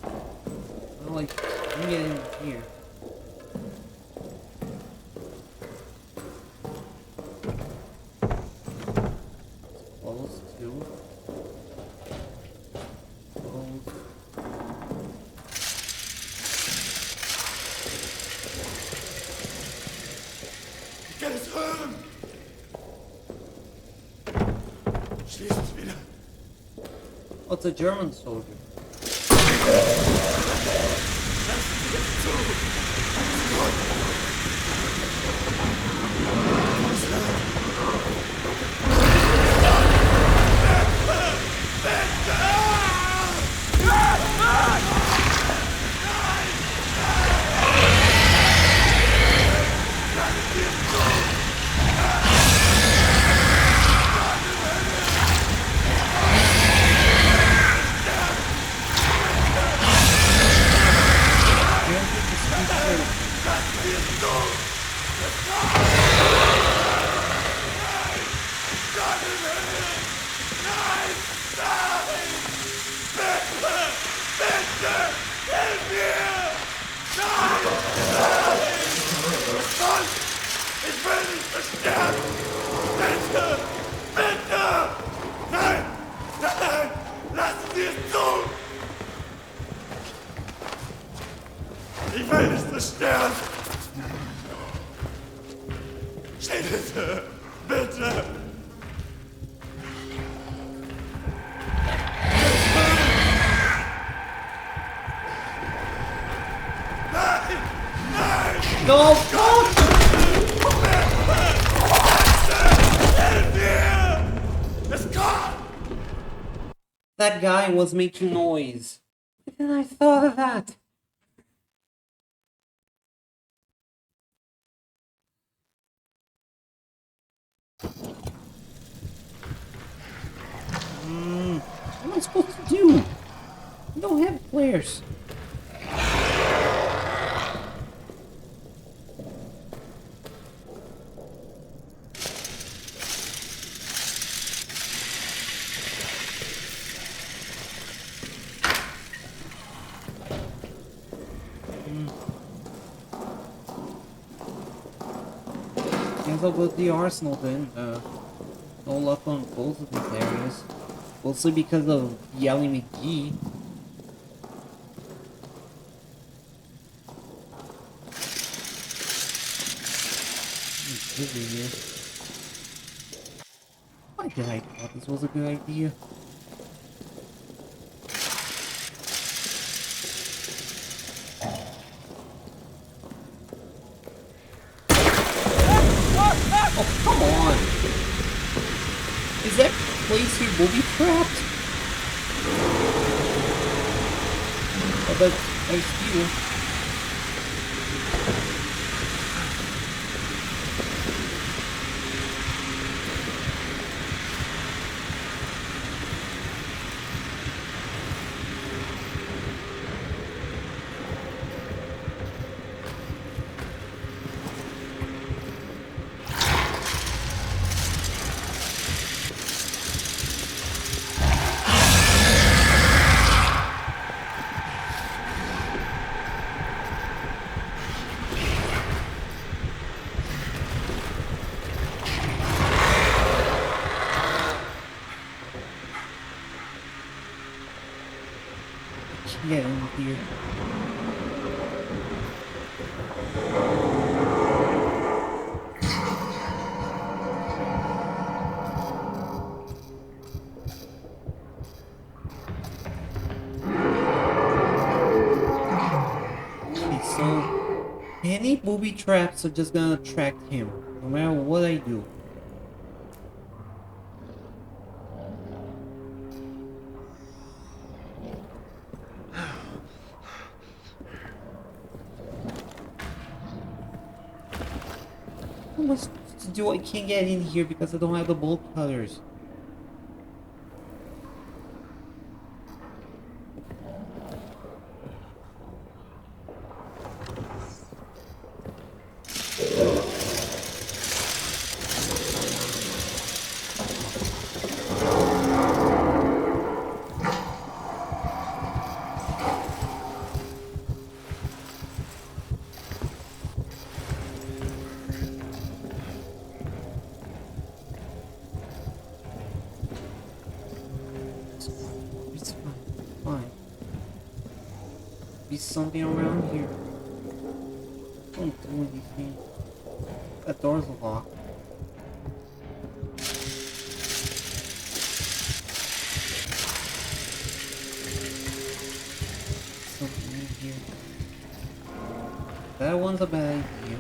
Oh, like, let me get in here. Close too. Close. Get his home! Schließ es wieder. Oh, it's a German soldier. Ich will nicht sterben! Bitte! Bitte! Nein! Nein! Lassen Sie es zu! Ich will nicht sterben! Bitte! Bitte! Nein! Nein! No! No! That guy was making noise. And I thought of that. What am I supposed to do? We don't have players. Guess I'll go to the arsenal then. No luck on both of these areas. Mostly because of Yelling McGee. It's busy here. Why did I thought this was a good idea? Oh, come on! Is that place here booby trapped? Oh, but there's fuel. Okay, so any booby traps are just gonna attract him, no matter what I do. What am I supposed to do? I can't get in here because I don't have the bolt cutters. It's fine. Fine. Be something around here. Don't do anything. That door's locked. Something in here. That one's a bad idea.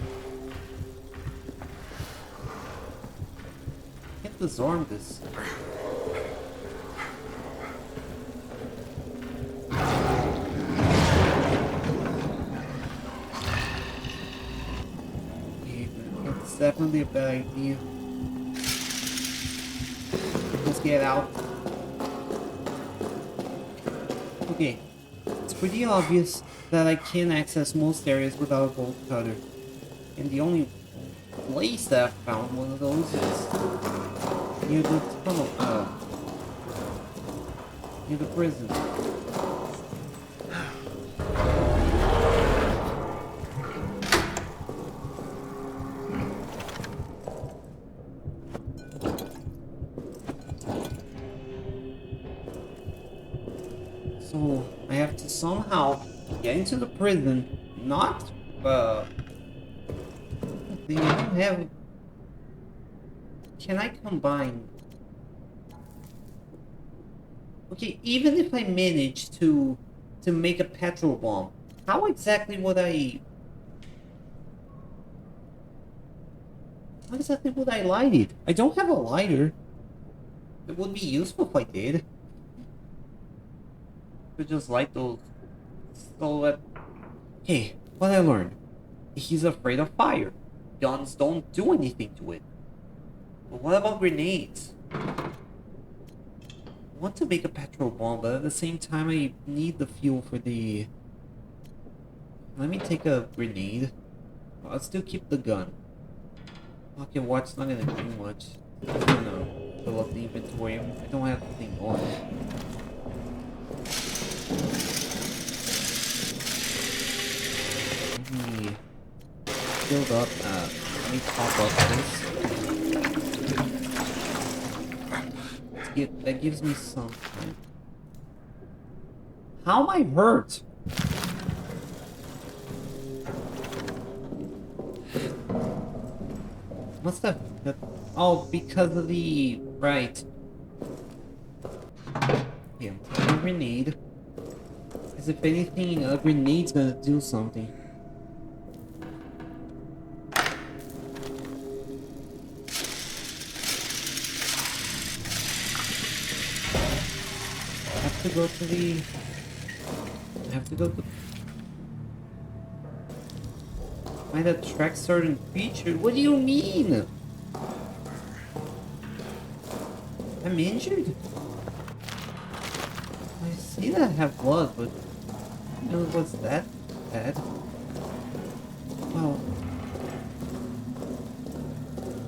Can't disarm this. It's definitely a bad idea. Let's get out. Okay, it's pretty obvious that I can't access most areas without a bolt cutter. And the only place that I've found one of those is near the tunnel, near the prison. So I have to somehow get into the prison, not I don't have. Can I combine? Okay, even if I manage to make a petrol bomb, how exactly would I? How exactly would I light it? I don't have a lighter. It would be useful if I did. Could just light those. So that. Hey, what I learned. He's afraid of fire. Guns don't do anything to it. But what about grenades? I want to make a petrol bomb, but at the same time I need the fuel for the... Let me take a grenade. I'll still keep the gun. Okay, what's not gonna do much. I'm gonna fill up the inventory. I don't have the thing on. Let me build up, let me top up this. That gives me some time. How am I hurt? What's that? Oh, because of the... Right. Okay, I'm taking a grenade. Because if anything, a grenade's gonna do something. I have to go to the... I have to go to... Might attract certain features. What do you mean? I'm injured? I see that I have blood, but you know what's that bad? Well,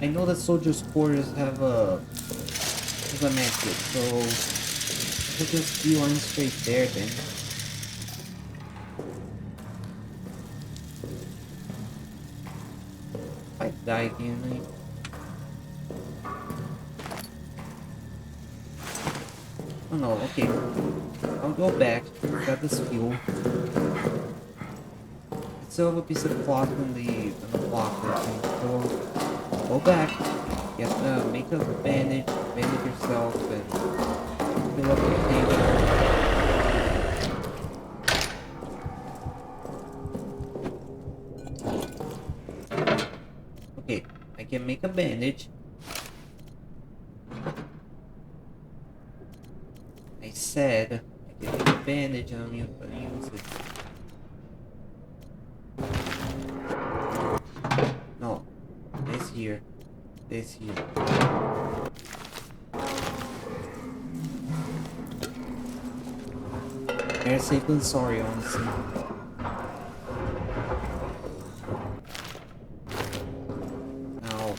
I know that soldiers' quarters have a medkit, so I could just beeline straight there then. If I die again, oh no, okay. I'll go back. Got this fuel. still have a piece of cloth in the block there. So go back, make a bandage yourself, and fill up your table. Okay, I can make a bandage. I said I can make a bandage and I'm gonna use it. No, this here. This here. They're safe and sorry, honestly. Now,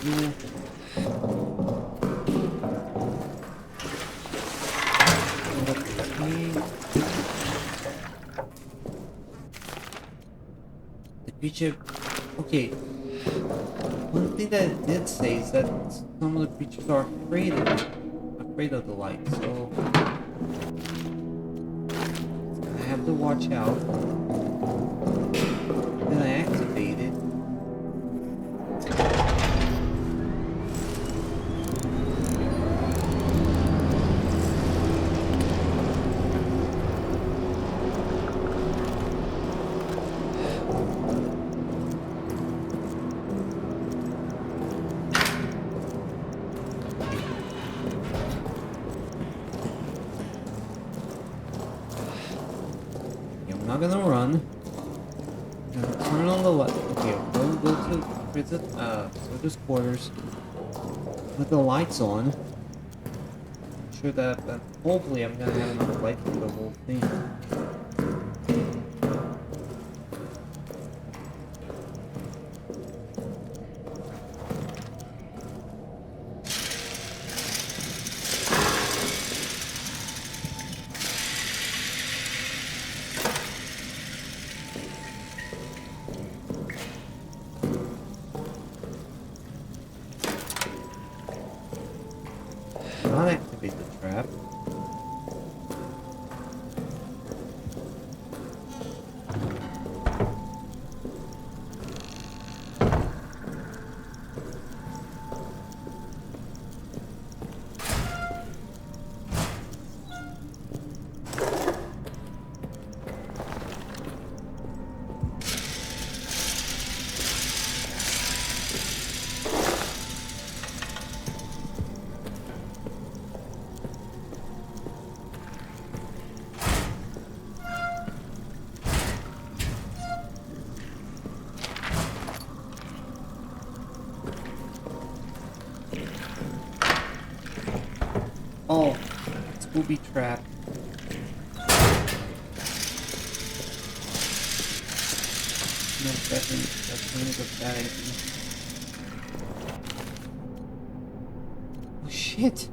you. The creature. Okay. One thing that it did say is that some of the creatures are afraid of the light, so I have to watch out. Then I activate it. I'm not gonna run. I'm gonna turn on the light. Okay, we'll go to prison, soldiers' quarters with the lights on. I'm sure that hopefully I'm gonna have enough light for the whole thing. Not activate the trap. Oh, it's booby trap. No, that's a bad idea. Oh shit!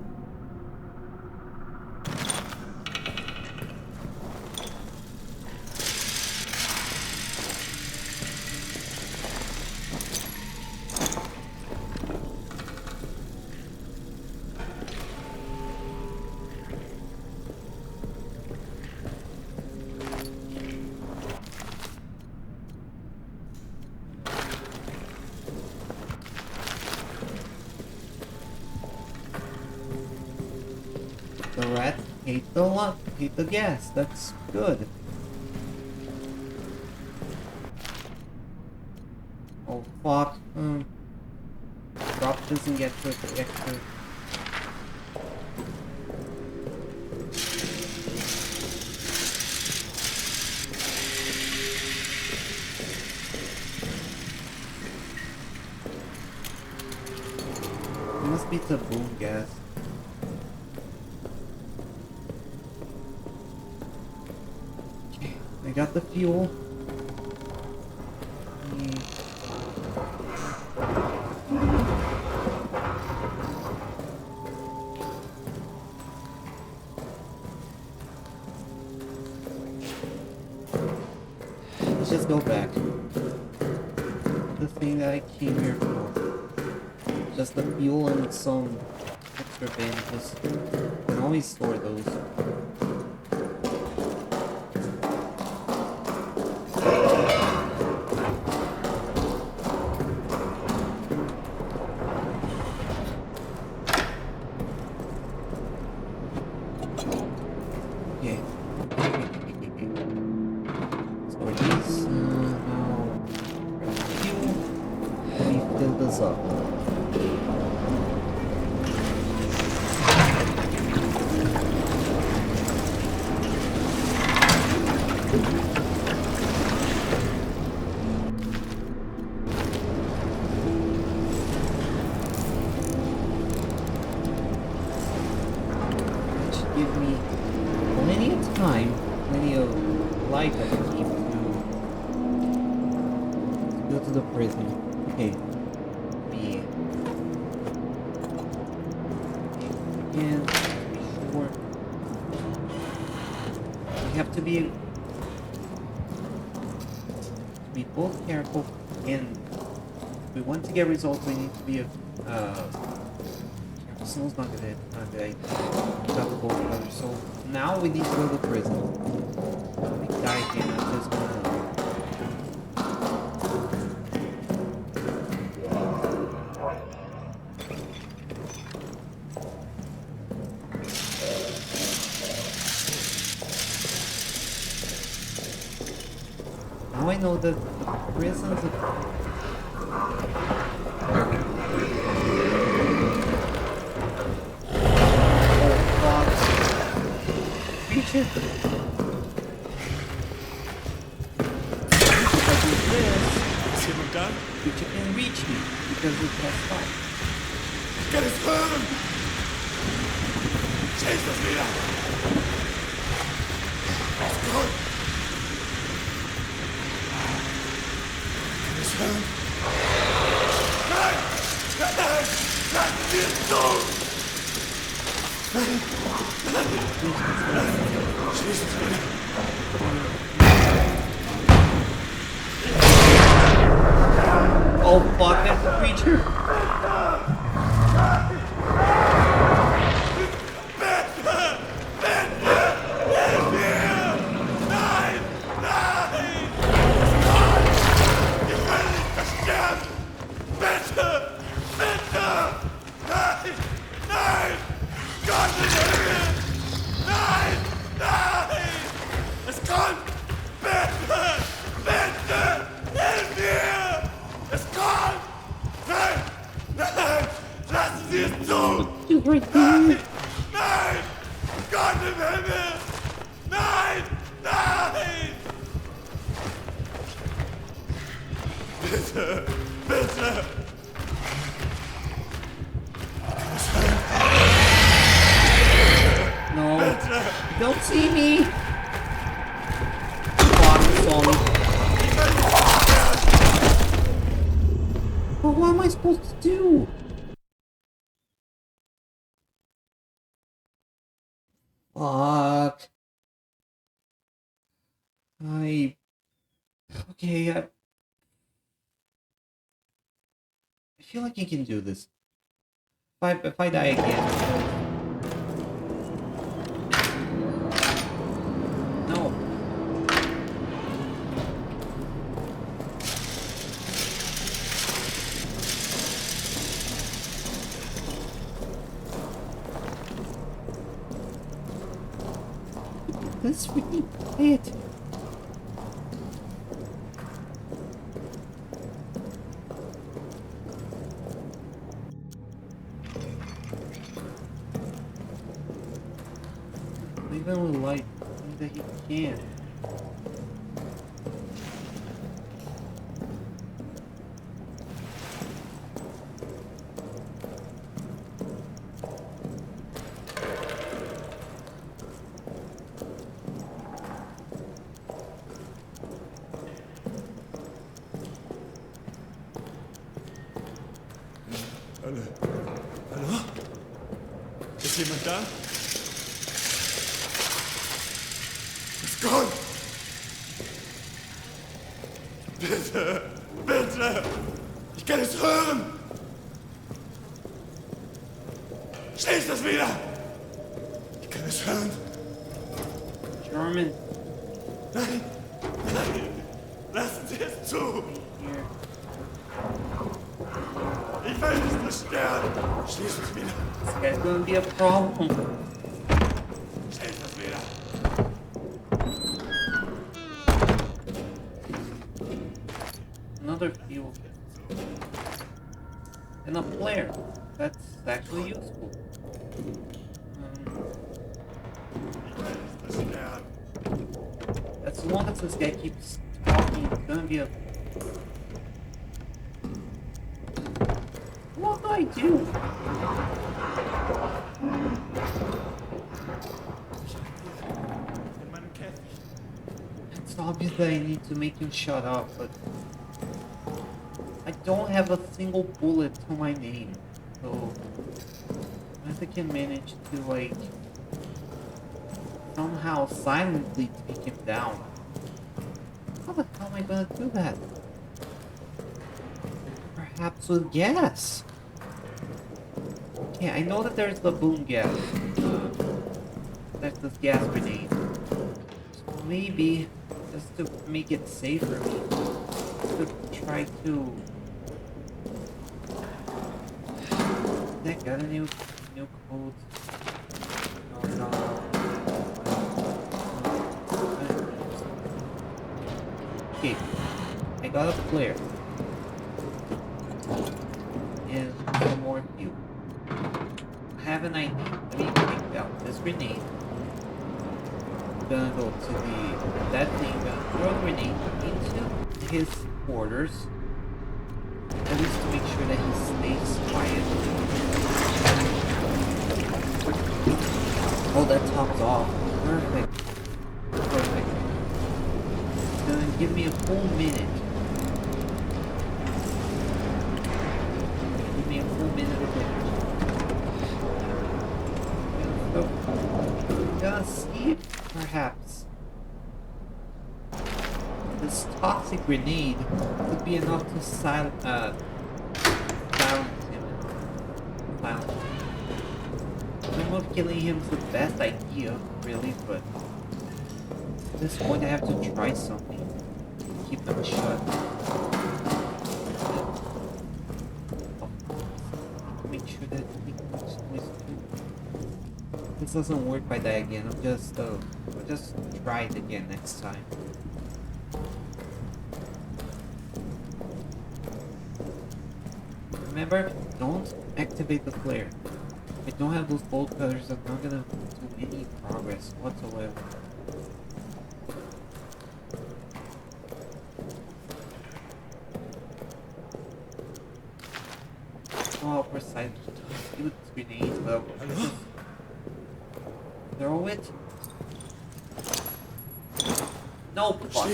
The rat hate the gas. That's good. Oh fuck. Drop doesn't get to the extra. It must be taboo gas. I got the fuel. Let's just go back. The thing that I came here for. Just the fuel and some extra bandages. I can always store those. this up. It should give me plenty of time, plenty of life I can keep to go to the prison. Okay. Be and be sure we have to be both careful, and if we want to get results we need to be Snow's not gonna die. Got the both of them. So now we need to go to prison. If we die again, I'm just gonna now I know that the prisons creature. If I do this, Ist jemand da? creature can reach me because it has fire. Ich kann es hören! Schieß das wieder! Auf Grund! Ich kann es hören! Nein! Nein! Lass mir tun! Nein! Nein! Schließ es wieder! Oh fuck, that's a creature! You right there! Nein! Gott im Himmel! Nein! Nein! Bitte! Bitte! No! Don't see me! Fuck, sorry. But what am I supposed to do? Fuck. Okay, I feel like you can do this. If I die again. No. Let's really play it. Even with light, I think that he can. Hallo? Hallo? Ist jemand da? Ist Gott! Bitte! Bitte! Ich kann es hören! Schließ das wieder! Ich kann es hören! German. Nein! Nein! Lassen Sie es zu! Ich will nicht zerstören! Schließ es wieder! This guy's gonna be a problem. Schließ es wieder! Another fuel. And a flare. That's actually useful. As long as this guy keeps talking, it's gonna be a... What do I do? It's obvious that I need to make him shut up, but I don't have a single bullet to my name. So, unless I can manage to, like, somehow silently take him down. How the hell am I gonna do that? Perhaps with gas? Okay, I know that there's the boom gas. There's this gas grenade. So maybe, just to make it safe for me, to try to... That got a new code. No. Okay, I got a flare. And some more fuel. I have an idea. Let me take out this grenade. I'm gonna go to that thing, gonna throw a grenade into his quarters. At least to make sure that he stays quiet. Oh, that top's off. Perfect. It's gonna give me a full minute. Give me a full minute of energy. So, I'm gonna see if perhaps this toxic grenade could be enough to silence him. I don't know if killing him is the best idea, really, but at this point I have to try something to keep them shut. Make sure that he makes noise too. If this doesn't work by that again, I'll just try it again next time. Remember, don't activate the flare. If I don't have those bolt cutters, I'm not gonna do any progress whatsoever. Oh, precise. Use grenades, but I just throw it. No, fuck.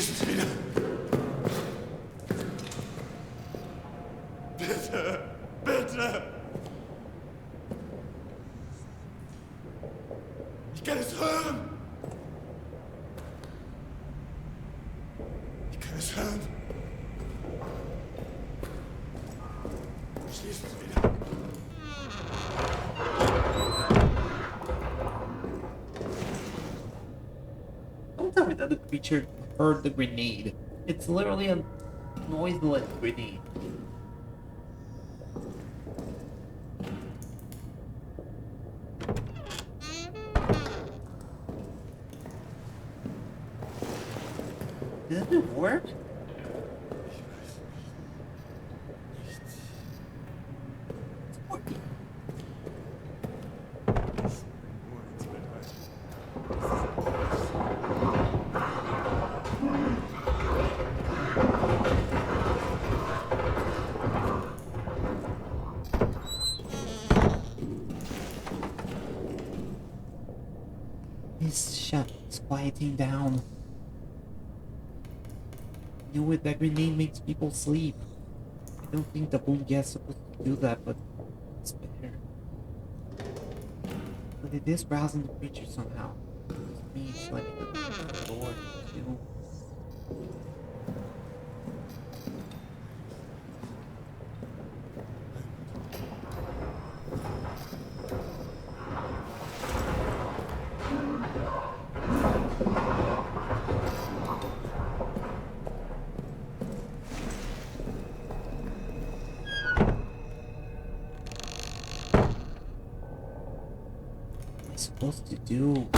Bitte! Ich kann es hören! Ich kann es hören! Schließen Sie wieder! Don't tell me that the creature heard the grenade. It's literally a noiseless grenade. Did it work? It's working. This shut is quieting down. Knew it, that grenade makes people sleep. I don't think the boom gas is supposed to do that, but it's better. But it is rousing the creature somehow. It means like the door too. Supposed to do?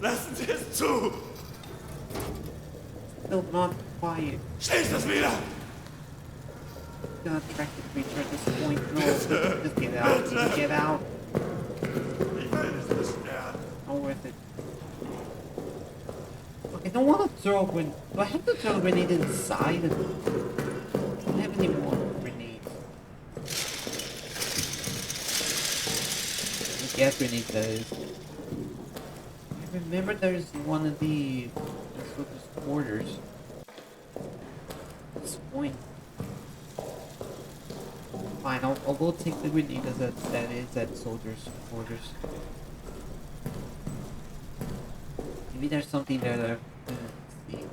Lassen Sie es zu! Still not quiet. Schließ das wieder! Gonna track the creature at this point. No, just get out. Just get out. Ich will es nicht sterben. Not worth it. Okay, I don't want to throw a grenade. Do I have to throw a grenade inside? I don't have any more grenades. Gas grenade, that is. I remember there's one of the soldiers' quarters. At this point. Fine, I'll go take the grenade as that is at soldiers' quarters. Maybe there's something there that I didn't see.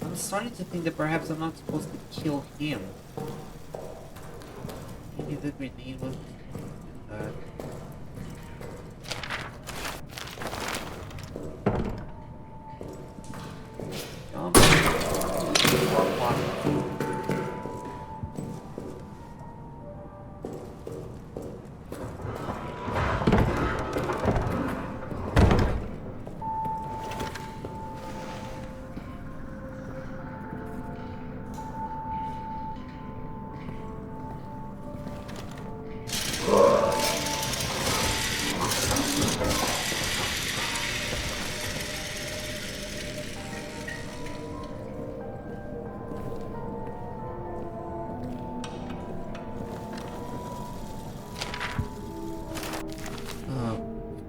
I'm starting to think that perhaps I'm not supposed to kill him. Maybe the grenade was that. Jump.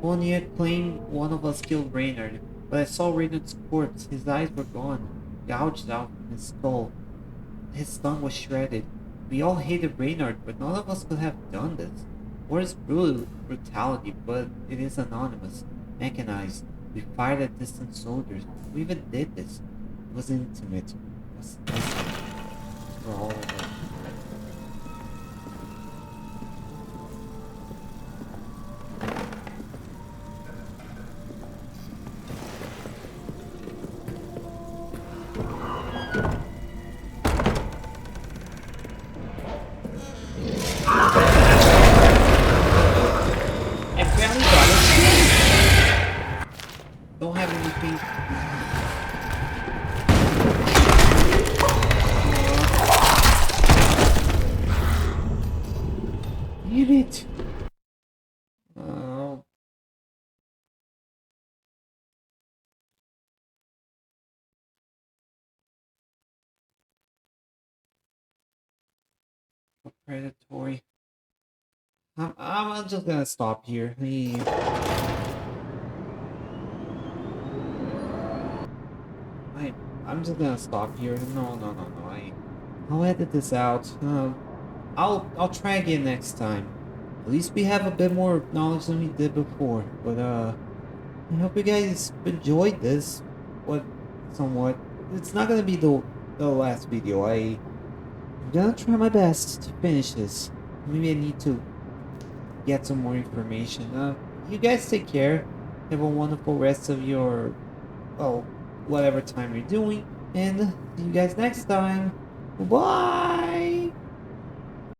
Bonnier claimed one of us killed Reynard, but I saw Reynard's corpse. His eyes were gone, gouged out from his skull. His tongue was shredded. We all hated Reynard, but none of us could have done this. War is brutality, but it is anonymous, mechanized. We fired at distant soldiers. We even did this. It was intimate. It was desperate. For all of us. I barely got it. Don't have anything. Damn it. Oh. Predatory. I'm just gonna stop here. I'm just gonna stop here. No. I'll edit this out. I'll try again next time. At least we have a bit more knowledge than we did before. But I hope you guys enjoyed this. Somewhat. It's not gonna be the last video. I'm gonna try my best to finish this. Maybe I need to get some more information. You guys take care. Have a wonderful rest of your, well, whatever time you're doing. And see you guys next time. Bye!